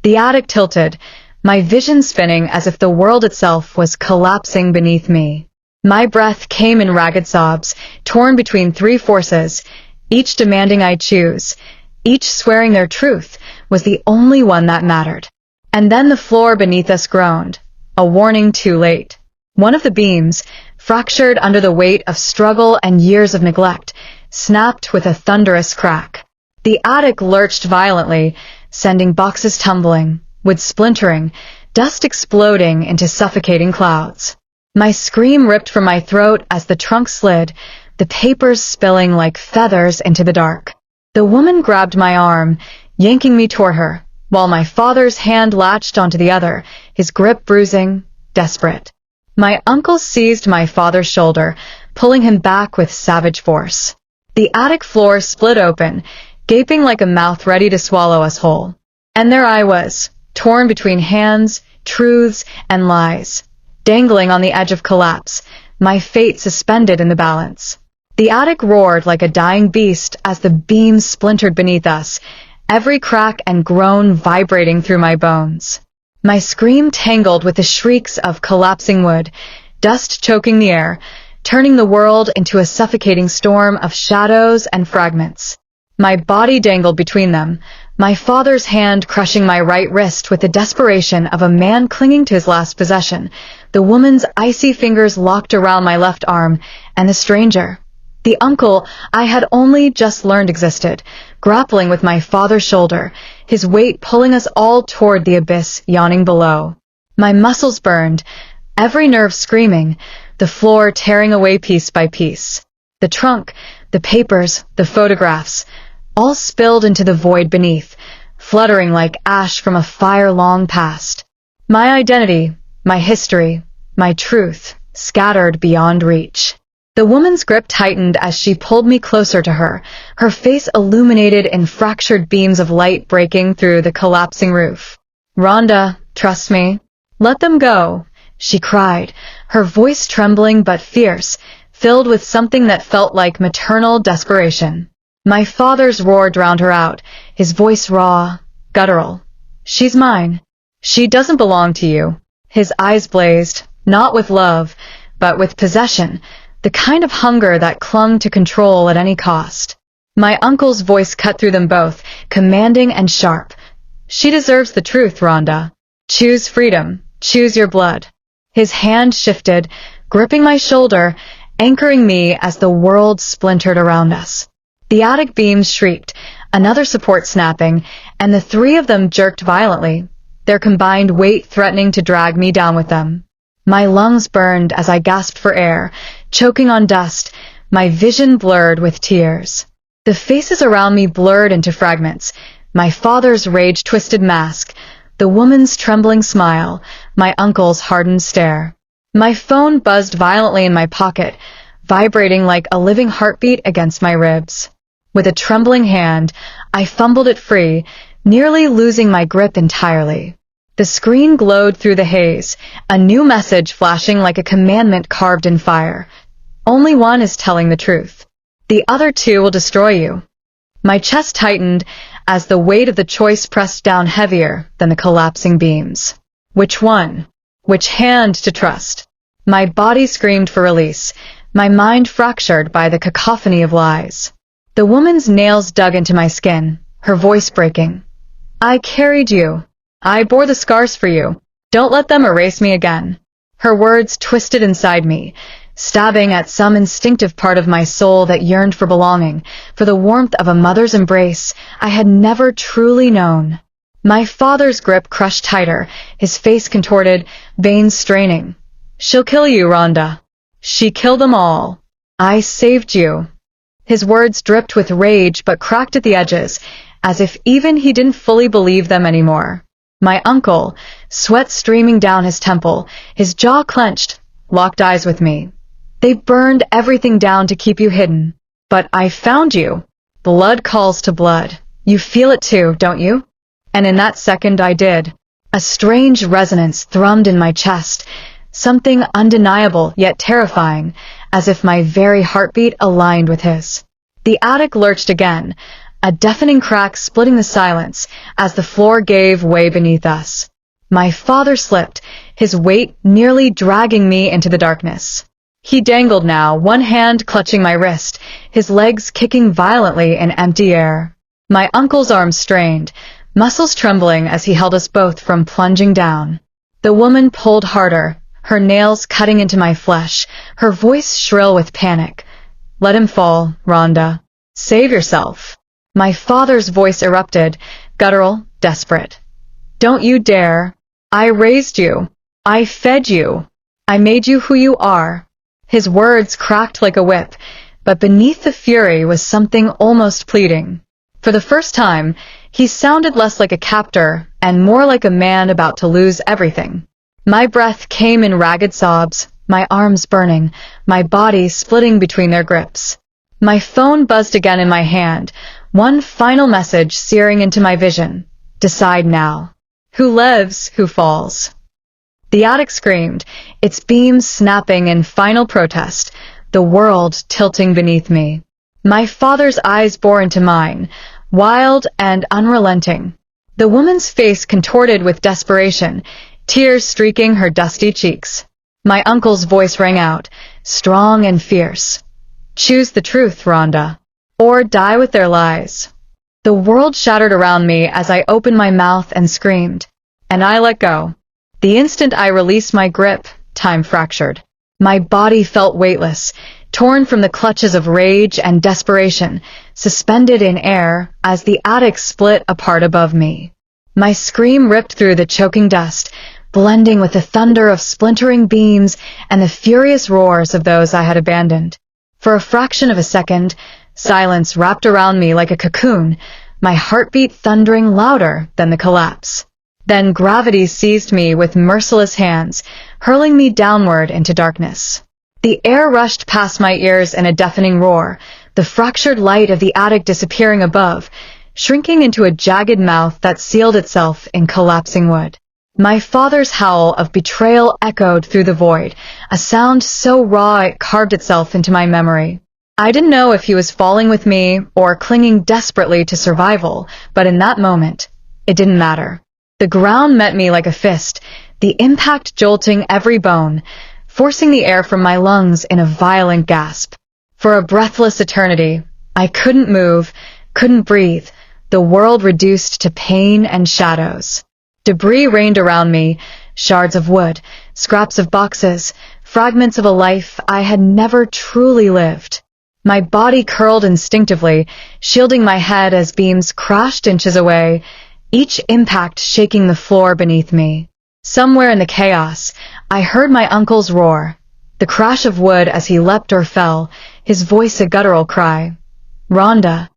[SPEAKER 1] The attic tilted, my vision spinning as if the world itself was collapsing beneath me. My breath came in ragged sobs, torn between three forces, each demanding I choose, each swearing their truth was the only one that mattered. And then the floor beneath us groaned, a warning too late. One of the beams, fractured under the weight of struggle and years of neglect, snapped with a thunderous crack. The attic lurched violently, sending boxes tumbling, wood splintering, dust exploding into suffocating clouds. My scream ripped from my throat as the trunk slid, the papers spilling like feathers into the dark. The woman grabbed my arm, yanking me toward her, while my father's hand latched onto the other, his grip bruising, desperate. My uncle seized my father's shoulder, pulling him back with savage force. The attic floor split open, gaping like a mouth ready to swallow us whole. And there I was, torn between hands, truths, and lies, dangling on the edge of collapse, my fate suspended in the balance. The attic roared like a dying beast as the beams splintered beneath us, every crack and groan vibrating through my bones. My scream tangled with the shrieks of collapsing wood, dust choking the air, turning the world into a suffocating storm of shadows and fragments. My body dangled between them, my father's hand crushing my right wrist with the desperation of a man clinging to his last possession, the woman's icy fingers locked around my left arm, and the stranger, the uncle I had only just learned existed, grappling with my father's shoulder, his weight pulling us all toward the abyss yawning below. My muscles burned, every nerve screaming, the floor tearing away piece by piece. The trunk, the papers, the photographs, all spilled into the void beneath, fluttering like ash from a fire long past. My identity, my history, my truth, scattered beyond reach. The woman's grip tightened as she pulled me closer to her, her face illuminated in fractured beams of light breaking through the collapsing roof. Rhonda, trust me. Let them go, she cried, her voice trembling but fierce, filled with something that felt like maternal desperation. My father's roar drowned her out, his voice raw, guttural. She's mine. She doesn't belong to you. His eyes blazed, not with love, but with possession, the kind of hunger that clung to control at any cost. My uncle's voice cut through them both, commanding and sharp. She deserves the truth, Rhonda. Choose freedom. Choose your blood. His hand shifted, gripping my shoulder, anchoring me as the world splintered around us. The attic beams shrieked, another support snapping, and the three of them jerked violently, their combined weight threatening to drag me down with them. My lungs burned as I gasped for air, choking on dust, my vision blurred with tears. The faces around me blurred into fragments, my father's rage-twisted mask, the woman's trembling smile, my uncle's hardened stare. My phone buzzed violently in my pocket, vibrating like a living heartbeat against my ribs. With a trembling hand, I fumbled it free, nearly losing my grip entirely. The screen glowed through the haze, a new message flashing like a commandment carved in fire. Only one is telling the truth. The other two will destroy you. My chest tightened as the weight of the choice pressed down heavier than the collapsing beams. Which one? Which hand to trust? My body screamed for release, my mind fractured by the cacophony of lies. The woman's nails dug into my skin, her voice breaking. I carried you. I bore the scars for you. Don't let them erase me again. Her words twisted inside me, stabbing at some instinctive part of my soul that yearned for belonging, for the warmth of a mother's embrace I had never truly known. My father's grip crushed tighter, his face contorted, veins straining. "She'll kill you, Rhonda. She killed them all. I saved you." His words dripped with rage but cracked at the edges, as if even he didn't fully believe them anymore. My uncle, sweat streaming down his temple, his jaw clenched, locked eyes with me. "They burned everything down to keep you hidden. But I found you. Blood calls to blood. You feel it too, don't you?" And in that second I did. A strange resonance thrummed in my chest, something undeniable yet terrifying, as if my very heartbeat aligned with his. The attic lurched again, a deafening crack splitting the silence as the floor gave way beneath us. My father slipped, his weight nearly dragging me into the darkness. He dangled now, one hand clutching my wrist, his legs kicking violently in empty air. My uncle's arms strained, muscles trembling as he held us both from plunging down. The woman pulled harder, her nails cutting into my flesh, her voice shrill with panic. "Let him fall, Rhonda. Save yourself." My father's voice erupted, guttural, desperate. "Don't you dare. I raised you. I fed you. I made you who you are." His words cracked like a whip, but beneath the fury was something almost pleading. For the first time, he sounded less like a captor and more like a man about to lose everything. My breath came in ragged sobs, my arms burning, my body splitting between their grips. My phone buzzed again in my hand, one final message searing into my vision. "Decide now. Who lives, who falls." The attic screamed, its beams snapping in final protest, the world tilting beneath me. My father's eyes bore into mine, wild and unrelenting. The woman's face contorted with desperation, tears streaking her dusty cheeks. My uncle's voice rang out, strong and fierce. "Choose the truth, Rhonda, or die with their lies." The world shattered around me as I opened my mouth and screamed, and I let go. The instant I released my grip, time fractured. My body felt weightless, torn from the clutches of rage and desperation, suspended in air as the attic split apart above me. My scream ripped through the choking dust, blending with the thunder of splintering beams and the furious roars of those I had abandoned. For a fraction of a second, silence wrapped around me like a cocoon, my heartbeat thundering louder than the collapse. Then gravity seized me with merciless hands, hurling me downward into darkness. The air rushed past my ears in a deafening roar, the fractured light of the attic disappearing above, shrinking into a jagged mouth that sealed itself in collapsing wood. My father's howl of betrayal echoed through the void, a sound so raw it carved itself into my memory. I didn't know if he was falling with me or clinging desperately to survival, but in that moment, it didn't matter. The ground met me like a fist, the impact jolting every bone, forcing the air from my lungs in a violent gasp. For a breathless eternity, I couldn't move, couldn't breathe, the world reduced to pain and shadows. Debris rained around me, shards of wood, scraps of boxes, fragments of a life I had never truly lived. My body curled instinctively, shielding my head as beams crashed inches away, each impact shaking the floor beneath me. Somewhere in the chaos, I heard my uncle's roar, the crash of wood as he leapt or fell, his voice a guttural cry, "Rhonda."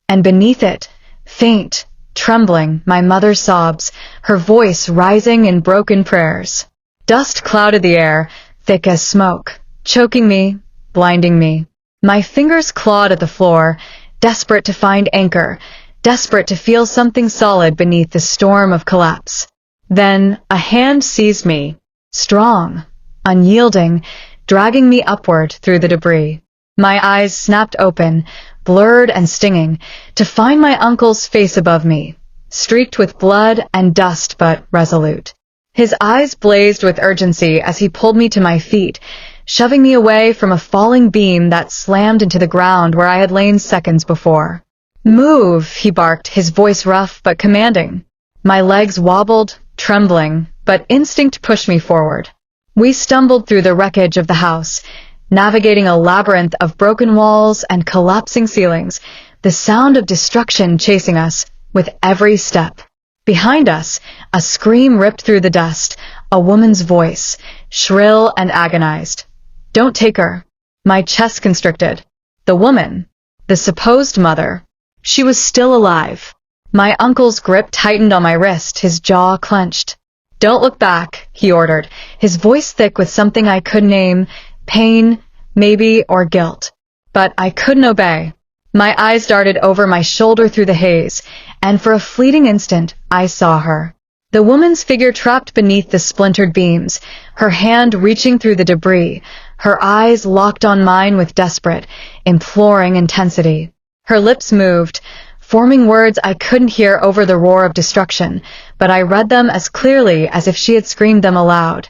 [SPEAKER 1] And beneath it, faint, trembling, my mother's sobs, her voice rising in broken prayers. Dust clouded the air, thick as smoke, choking me, blinding me. My fingers clawed at the floor, desperate to find anchor, desperate to feel something solid beneath the storm of collapse. Then a hand seized me, strong, unyielding, dragging me upward through the debris. My eyes snapped open, blurred and stinging, to find my uncle's face above me, streaked with blood and dust but resolute. His eyes blazed with urgency as he pulled me to my feet, shoving me away from a falling beam that slammed into the ground where I had lain seconds before. "Move," he barked, his voice rough but commanding. My legs wobbled, trembling, but instinct pushed me forward. We stumbled through the wreckage of the house, navigating a labyrinth of broken walls and collapsing ceilings, the sound of destruction chasing us with every step. Behind us, a scream ripped through the dust, a woman's voice, shrill and agonized. "Don't take her." My chest constricted. The woman, the supposed mother, she was still alive. My uncle's grip tightened on my wrist, his jaw clenched. "Don't look back," he ordered, his voice thick with something I could name, pain, maybe, or guilt. But I couldn't obey. My eyes darted over my shoulder through the haze, and for a fleeting instant, I saw her. The woman's figure trapped beneath the splintered beams, her hand reaching through the debris, her eyes locked on mine with desperate, imploring intensity. Her lips moved, forming words I couldn't hear over the roar of destruction, but I read them as clearly as if she had screamed them aloud.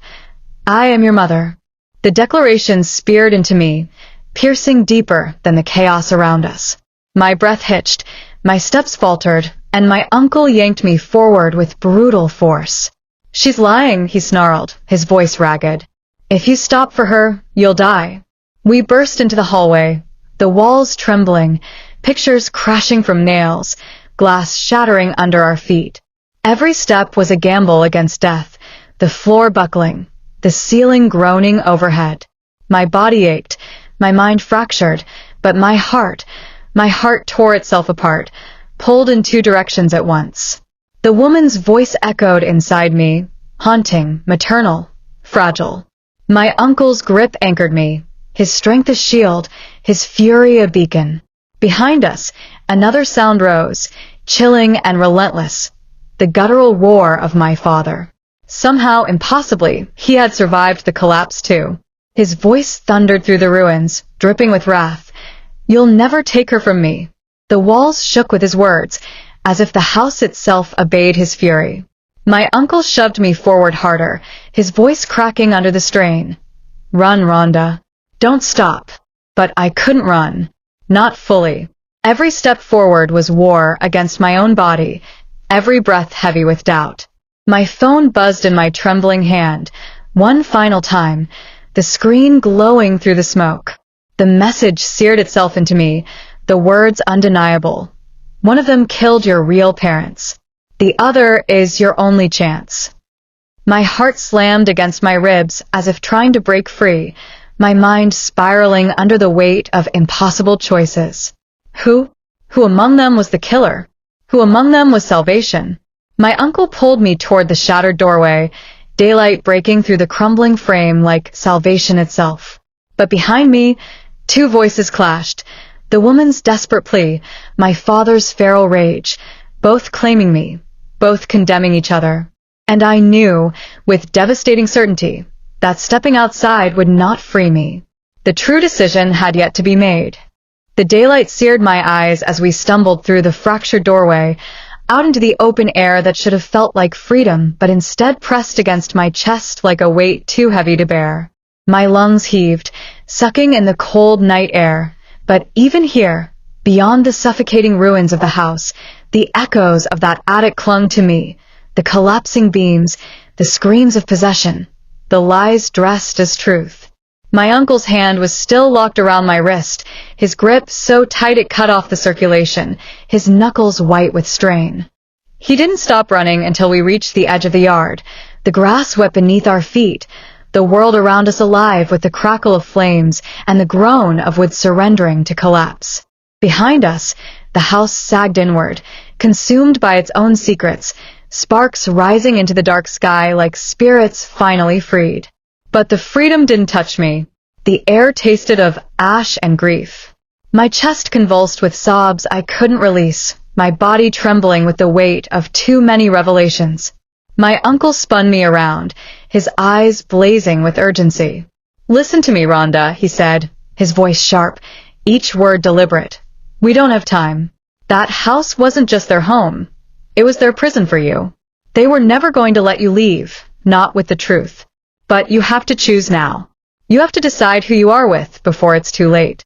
[SPEAKER 1] "I am your mother." The declaration speared into me, piercing deeper than the chaos around us. My breath hitched, my steps faltered, and my uncle yanked me forward with brutal force. "She's lying," he snarled, his voice ragged. "If you stop for her, you'll die." We burst into the hallway, the walls trembling, pictures crashing from nails, glass shattering under our feet. Every step was a gamble against death, the floor buckling, the ceiling groaning overhead. My body ached, my mind fractured, but my heart tore itself apart, pulled in two directions at once. The woman's voice echoed inside me, haunting, maternal, fragile. My uncle's grip anchored me, his strength a shield, his fury a beacon. Behind us, another sound rose, chilling and relentless, the guttural roar of my father. Somehow, impossibly, he had survived the collapse too. His voice thundered through the ruins, dripping with wrath. "You'll never take her from me." The walls shook with his words, as if the house itself obeyed his fury. My uncle shoved me forward harder, his voice cracking under the strain. "Run, Rhonda. Don't stop." But I couldn't run. Not fully. Every step forward was war against my own body, every breath heavy with doubt. My phone buzzed in my trembling hand, one final time, the screen glowing through the smoke. The message seared itself into me, the words undeniable. One of them killed your real parents. The other is your only chance. My heart slammed against my ribs as if trying to break free, my mind spiraling under the weight of impossible choices. Who among them was the killer? Who among them was salvation? My uncle pulled me toward the shattered doorway, daylight breaking through the crumbling frame like salvation itself. But behind me, two voices clashed, the woman's desperate plea, my father's feral rage, both claiming me, both condemning each other. And I knew, with devastating certainty, that stepping outside would not free me. The true decision had yet to be made. The daylight seared my eyes as we stumbled through the fractured doorway, out into the open air that should have felt like freedom, but instead pressed against my chest like a weight too heavy to bear. My lungs heaved, sucking in the cold night air, but even here, beyond the suffocating ruins of the house, the echoes of that attic clung to me, the collapsing beams, the screams of possession, the lies dressed as truth. My uncle's hand was still locked around my wrist, his grip so tight it cut off the circulation, his knuckles white with strain. He didn't stop running until we reached the edge of the yard, the grass wet beneath our feet, the world around us alive with the crackle of flames and the groan of wood surrendering to collapse. Behind us, the house sagged inward, consumed by its own secrets, sparks rising into the dark sky like spirits finally freed. But the freedom didn't touch me. The air tasted of ash and grief. My chest convulsed with sobs I couldn't release, my body trembling with the weight of too many revelations. My uncle spun me around, his eyes blazing with urgency. "Listen to me, Rhonda," he said, his voice sharp, each word deliberate. "We don't have time. That house wasn't just their home. It was their prison for you. They were never going to let you leave, not with the truth. But you have to choose now. You have to decide who you are with before it's too late."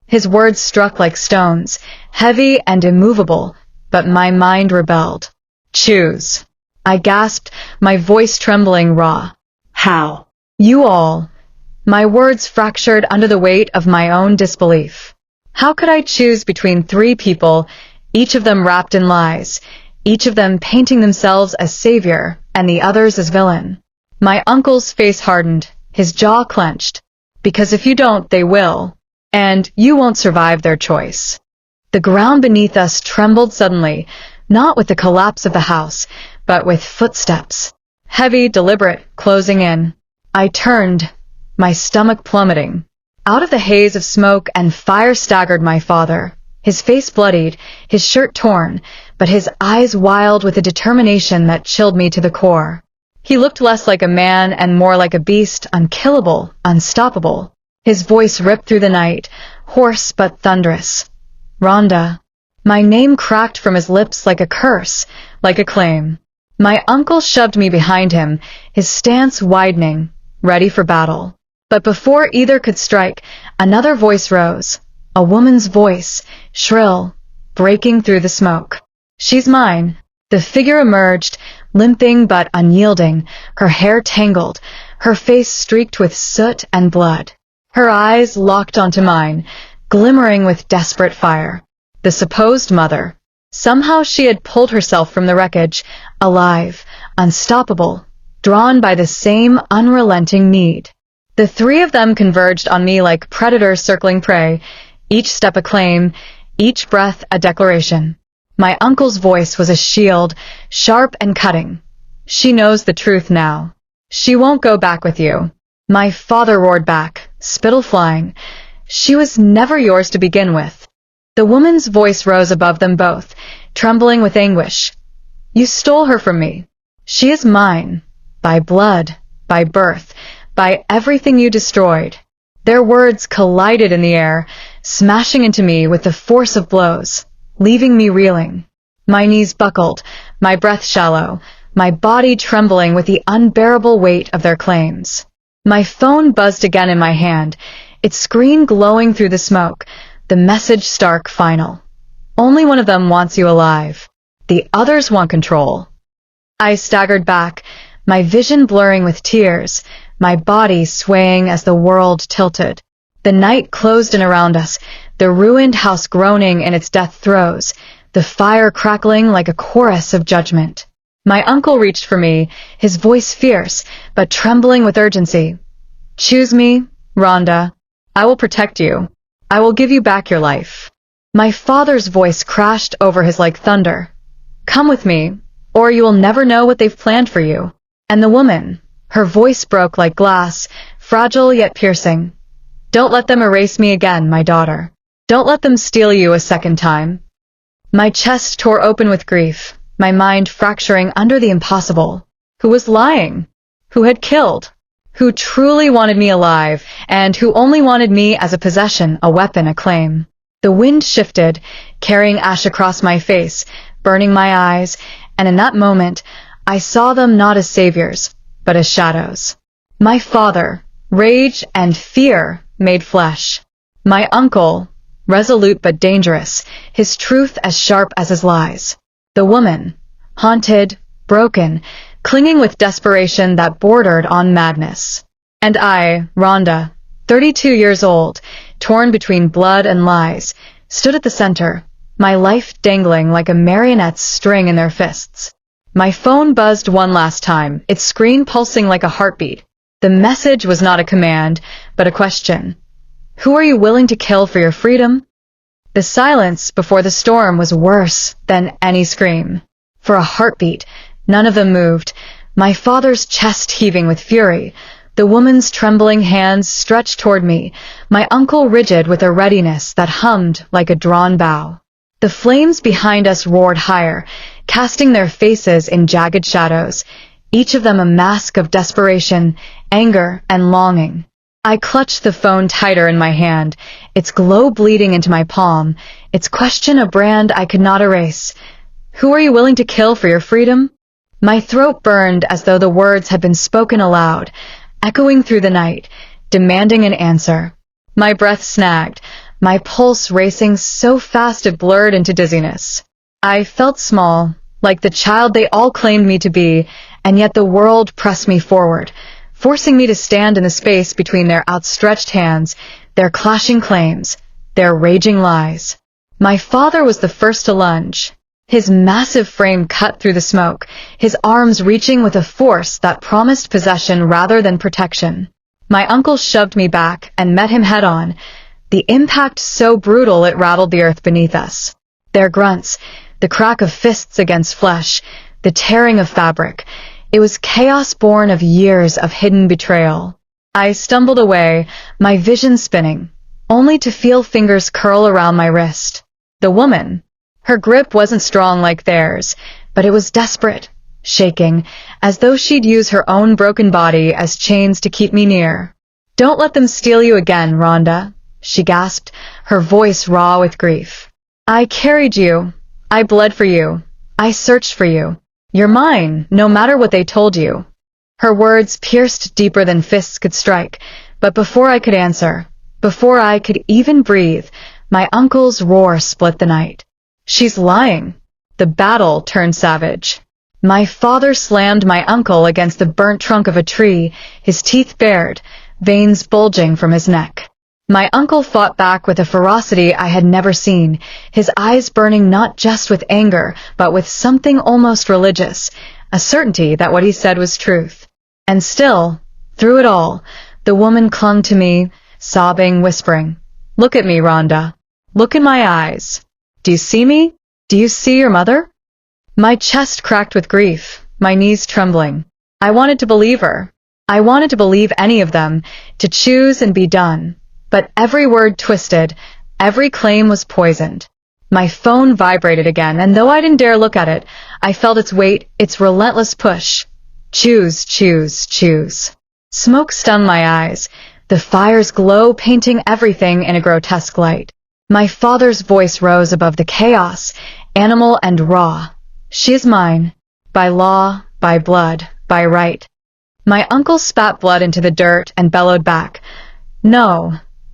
[SPEAKER 1] His words struck like stones, heavy and immovable, but my mind rebelled. "Choose." I gasped, my voice trembling raw. "How?" "You all. My words fractured under the weight of my own disbelief. How could I choose between three people, each of them wrapped in lies, each of them painting themselves as savior and the others as villain? My uncle's face hardened, his jaw clenched. Because if you don't, they will. And you won't survive their choice. The ground beneath us trembled suddenly, not with the collapse of the house, but with footsteps. Heavy, deliberate, closing in. I turned, my stomach plummeting. Out of the haze of smoke and fire staggered my father, his face bloodied, his shirt torn, but his eyes wild with a determination that chilled me to the core. He looked less like a man and more like a beast, unkillable, unstoppable. His voice ripped through the night, hoarse but thunderous. Rhonda. My name cracked from his lips like a curse, like a claim. My uncle shoved me behind him, his stance widening, ready for battle. But before either could strike, another voice rose. A woman's voice, shrill, breaking through the smoke. She's mine. The figure emerged, limping but unyielding, her hair tangled, her face streaked with soot and blood. Her eyes locked onto mine, glimmering with desperate fire. The supposed mother. Somehow she had pulled herself from the wreckage, alive, unstoppable, drawn by the same unrelenting need. The three of them converged on me like predators circling prey, each step a claim, each breath a declaration. My uncle's voice was a shield, sharp and cutting. She knows the truth now. She won't go back with you. My father roared back, spittle flying. She was never yours to begin with. The woman's voice rose above them both, trembling with anguish. You stole her from me. She is mine, by blood, by birth, by everything you destroyed. Their words collided in the air, smashing into me with the force of blows, leaving me reeling. My knees buckled, my breath shallow, my body trembling with the unbearable weight of their claims. My phone buzzed again in my hand, its screen glowing through the smoke, the message stark, final. Only one of them wants you alive. The others want control. I staggered back, my vision blurring with tears, my body swaying as the world tilted. The night closed in around us, the ruined house groaning in its death throes, the fire crackling like a chorus of judgment. My uncle reached for me, his voice fierce, but trembling with urgency. Choose me, Rhonda. I will protect you. I will give you back your life. My father's voice crashed over his like thunder. Come with me, or you will never know what they've planned for you. And the woman, her voice broke like glass, fragile yet piercing. Don't let them erase me again, my daughter. Don't let them steal you a second time. My chest tore open with grief, my mind fracturing under the impossible. Who was lying? Who had killed? Who truly wanted me alive, and who only wanted me as a possession, a weapon, a claim? The wind shifted, carrying ash across my face, burning my eyes, and in that moment, I saw them not as saviors, but as shadows. My father, rage and fear made flesh. My uncle, resolute but dangerous, his truth as sharp as his lies. The woman, haunted, broken, clinging with desperation that bordered on madness. And I, Rhonda, 32 years old, torn between blood and lies, stood at the center, my life dangling like a marionette's string in their fists. My phone buzzed one last time, its screen pulsing like a heartbeat. The message was not a command, but a question. Who are you willing to kill for your freedom? The silence before the storm was worse than any scream. For a heartbeat, none of them moved, my father's chest heaving with fury, the woman's trembling hands stretched toward me, my uncle rigid with a readiness that hummed like a drawn bow. The flames behind us roared higher, casting their faces in jagged shadows, each of them a mask of desperation, anger, and longing. I clutched the phone tighter in my hand, its glow bleeding into my palm, its question a brand I could not erase. Who are you willing to kill for your freedom? My throat burned as though the words had been spoken aloud, echoing through the night, demanding an answer. My breath snagged, my pulse racing so fast it blurred into dizziness. I felt small, like the child they all claimed me to be, and yet the world pressed me forward, forcing me to stand in the space between their outstretched hands, their clashing claims, their raging lies. My father was the first to lunge, his massive frame cut through the smoke, his arms reaching with a force that promised possession rather than protection. My uncle shoved me back and met him head-on, the impact so brutal it rattled the earth beneath us. Their grunts, the crack of fists against flesh, the tearing of fabric, it was chaos born of years of hidden betrayal. I stumbled away, my vision spinning, only to feel fingers curl around my wrist. The woman. Her grip wasn't strong like theirs, but it was desperate, shaking, as though she'd use her own broken body as chains to keep me near. "Don't let them steal you again, Rhonda," she gasped, her voice raw with grief. "I carried you. I bled for you. I searched for you. You're mine, no matter what they told you." Her words pierced deeper than fists could strike, but before I could answer, before I could even breathe, my uncle's roar split the night. "She's lying." The battle turned savage. My father slammed my uncle against the burnt trunk of a tree, his teeth bared, veins bulging from his neck. My uncle fought back with a ferocity I had never seen, his eyes burning not just with anger, but with something almost religious, a certainty that what he said was truth. And still, through it all, the woman clung to me, sobbing, whispering, "Look at me, Rhonda. Look in my eyes. Do you see me? Do you see your mother?" My chest cracked with grief, my knees trembling. I wanted to believe her. I wanted to believe any of them, to choose and be done. But every word twisted, every claim was poisoned. My phone vibrated again, and though I didn't dare look at it, I felt its weight, its relentless push. Choose, choose, choose. Smoke stung my eyes, the fire's glow painting everything in a grotesque light. My father's voice rose above the chaos, animal and raw. "She is mine, by law, by blood, by right." My uncle spat blood into the dirt and bellowed back, "No,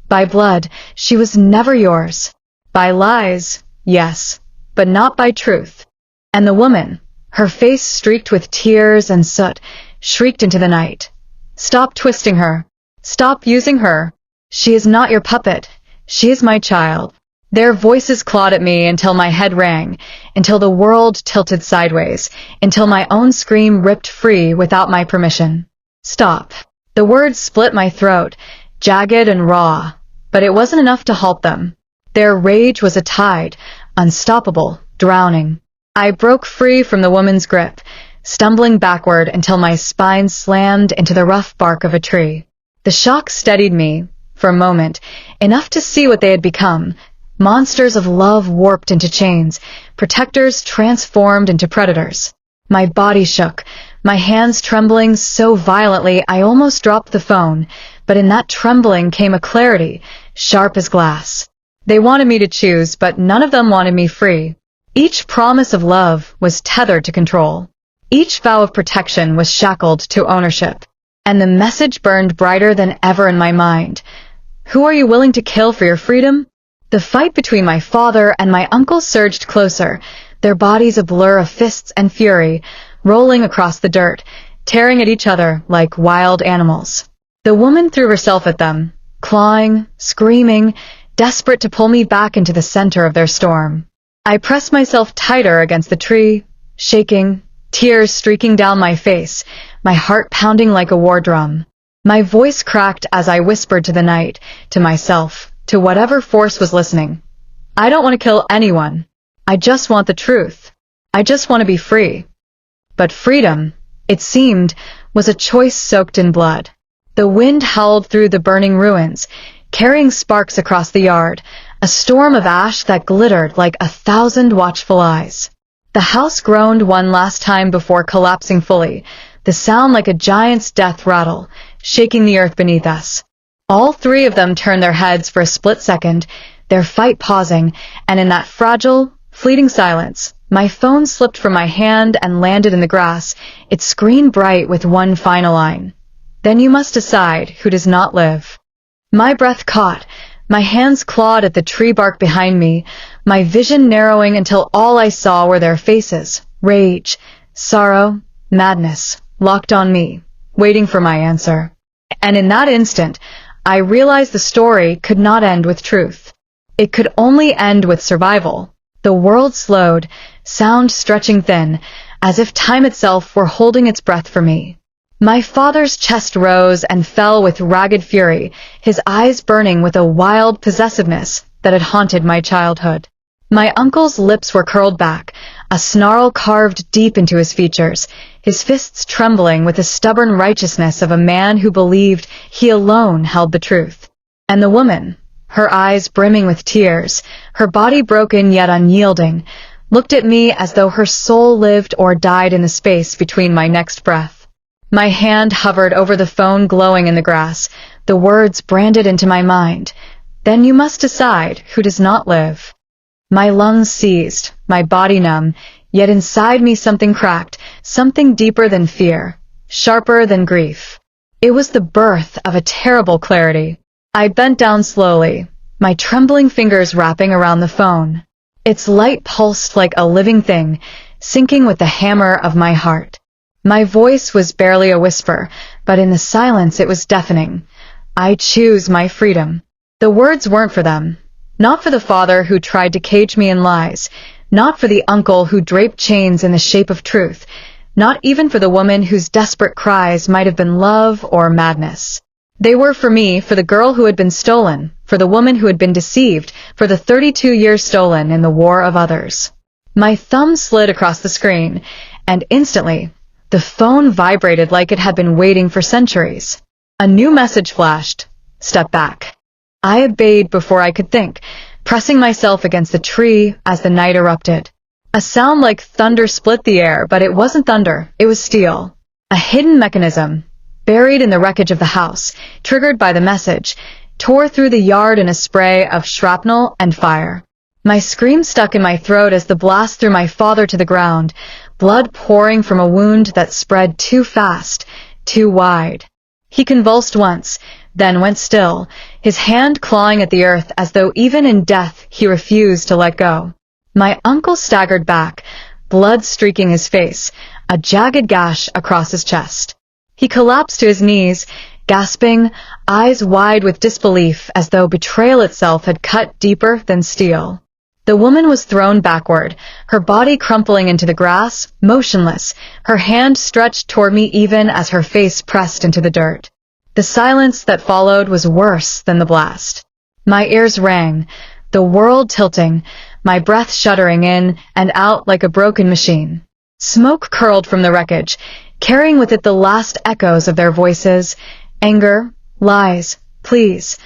[SPEAKER 1] by blood, she was never yours. By lies, yes, but not by truth." And the woman, her face streaked with tears and soot, shrieked into the night, "Stop twisting her. Stop using her. She is not your puppet. She is my child." Their voices clawed at me until my head rang, until the world tilted sideways, until my own scream ripped free without my permission. "Stop." The words split my throat, jagged and raw, but it wasn't enough to halt them. Their rage was a tide, unstoppable, drowning. I broke free from the woman's grip, stumbling backward until my spine slammed into the rough bark of a tree. The shock steadied me, for a moment, enough to see what they had become. Monsters of love warped into chains, protectors transformed into predators. My body shook, my hands trembling so violently I almost dropped the phone, but in that trembling came a clarity, sharp as glass. They wanted me to choose, but none of them wanted me free. Each promise of love was tethered to control. Each vow of protection was shackled to ownership. And the message burned brighter than ever in my mind. Who are you willing to kill for your freedom? The fight between my father and my uncle surged closer, their bodies a blur of fists and fury, rolling across the dirt, tearing at each other like wild animals. The woman threw herself at them, clawing, screaming, desperate to pull me back into the center of their storm. I pressed myself tighter against the tree, shaking, tears streaking down my face, my heart pounding like a war drum. My voice cracked as I whispered to the night, to myself, to whatever force was listening. "I don't want to kill anyone. I just want the truth. I just want to be free." But freedom, it seemed, was a choice soaked in blood. The wind howled through the burning ruins, carrying sparks across the yard, a storm of ash that glittered like 1,000 watchful eyes. The house groaned one last time before collapsing fully, the sound like a giant's death rattle, shaking the earth beneath us. All three of them turned their heads for a split second, their fight pausing, and in that fragile, fleeting silence, my phone slipped from my hand and landed in the grass, its screen bright with one final line. "Then you must decide who does not live." My breath caught, my hands clawed at the tree bark behind me, my vision narrowing until all I saw were their faces, rage, sorrow, madness, locked on me, waiting for my answer. And in that instant, I realized the story could not end with truth. It could only end with survival. The world slowed, sound stretching thin, as if time itself were holding its breath for me. My father's chest rose and fell with ragged fury, his eyes burning with a wild possessiveness that had haunted my childhood. My uncle's lips were curled back, a snarl carved deep into his features, his fists trembling with the stubborn righteousness of a man who believed he alone held the truth. And the woman, her eyes brimming with tears, her body broken yet unyielding, looked at me as though her soul lived or died in the space between my next breath. My hand hovered over the phone glowing in the grass, the words branded into my mind. Then you must decide who does not live. My lungs seized, my body numb, yet inside me something cracked, something deeper than fear, sharper than grief. It was the birth of a terrible clarity. I bent down slowly, my trembling fingers wrapping around the phone. Its light pulsed like a living thing, syncing with the hammer of my heart. My voice was barely a whisper, but in the silence it was deafening. I choose my freedom. The words weren't for them. Not for the father who tried to cage me in lies, not for the uncle who draped chains in the shape of truth, not even for the woman whose desperate cries might have been love or madness. They were for me, for the girl who had been stolen, for the woman who had been deceived, for the 32 years stolen in the war of others. My thumb slid across the screen, and instantly, the phone vibrated like it had been waiting for centuries. A new message flashed. Step back. I obeyed before I could think, pressing myself against the tree as the night erupted. A sound like thunder split the air, but it wasn't thunder, it was steel. A hidden mechanism, buried in the wreckage of the house, triggered by the message, tore through the yard in a spray of shrapnel and fire. My scream stuck in my throat as the blast threw my father to the ground, blood pouring from a wound that spread too fast, too wide. He convulsed once, then went still, his hand clawing at the earth as though even in death he refused to let go. My uncle staggered back, blood streaking his face, a jagged gash across his chest. He collapsed to his knees, gasping, eyes wide with disbelief as though betrayal itself had cut deeper than steel. The woman was thrown backward, her body crumpling into the grass, motionless, her hand stretched toward me even as her face pressed into the dirt. The silence that followed was worse than the blast. My ears rang, the world tilting, my breath shuddering in and out like a broken machine. Smoke curled from the wreckage, carrying with it the last echoes of their voices, anger, lies, pleas,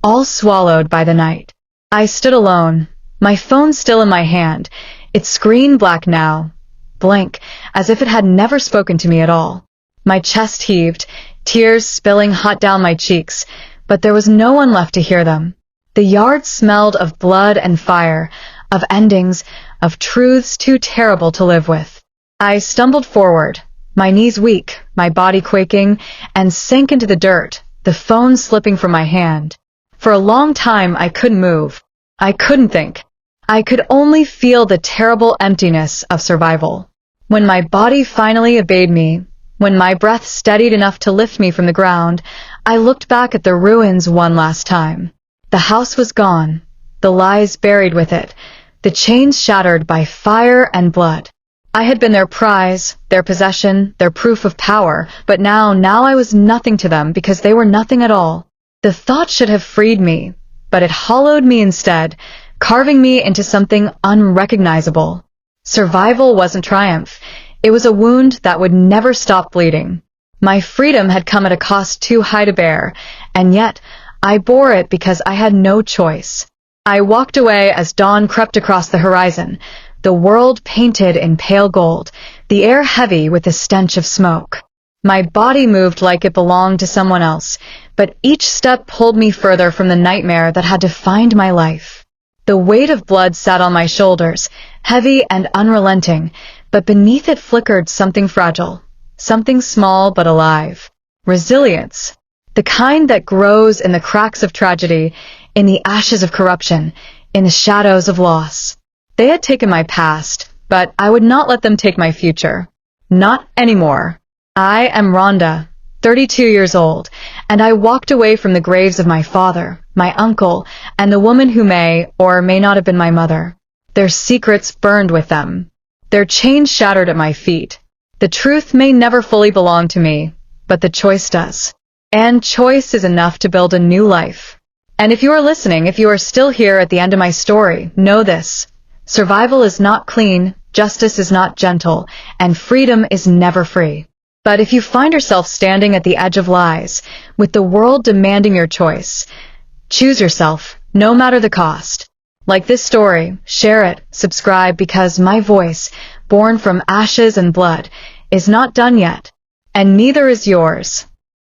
[SPEAKER 1] all swallowed by the night. I stood alone, my phone still in my hand, its screen black now, blank, as if it had never spoken to me at all. My chest heaved, tears spilling hot down my cheeks, but there was no one left to hear them. The yard smelled of blood and fire, of endings, of truths too terrible to live with. I stumbled forward, my knees weak, my body quaking, and sank into the dirt, the phone slipping from my hand. For a long time I couldn't move. I couldn't think. I could only feel the terrible emptiness of survival. When my body finally obeyed me, when my breath steadied enough to lift me from the ground, I looked back at the ruins one last time. The house was gone, the lies buried with it, the chains shattered by fire and blood. I had been their prize, their possession, their proof of power, but now I was nothing to them because they were nothing at all. The thought should have freed me, but it hollowed me instead, carving me into something unrecognizable. Survival wasn't triumph. It was a wound that would never stop bleeding. My freedom had come at a cost too high to bear, and yet I bore it because I had no choice. I walked away as dawn crept across the horizon, the world painted in pale gold, the air heavy with the stench of smoke. My body moved like it belonged to someone else, but each step pulled me further from the nightmare that had defined my life. The weight of blood sat on my shoulders, heavy and unrelenting, but beneath it flickered something fragile, something small but alive. Resilience. The kind that grows in the cracks of tragedy, in the ashes of corruption, in the shadows of loss. They had taken my past, but I would not let them take my future. Not anymore. I am Rhonda, 32 years old, and I walked away from the graves of my father, my uncle, and the woman who may or may not have been my mother. Their secrets burned with them. Their chains shattered at my feet. The truth may never fully belong to me, but the choice does. And choice is enough to build a new life. And if you are listening, if you are still here at the end of my story, know this. Survival is not clean, justice is not gentle, and freedom is never free. But if you find yourself standing at the edge of lies, with the world demanding your choice, choose yourself, no matter the cost. Like this story, share it, subscribe, because my voice, born from ashes and blood, is not done yet, and neither is yours.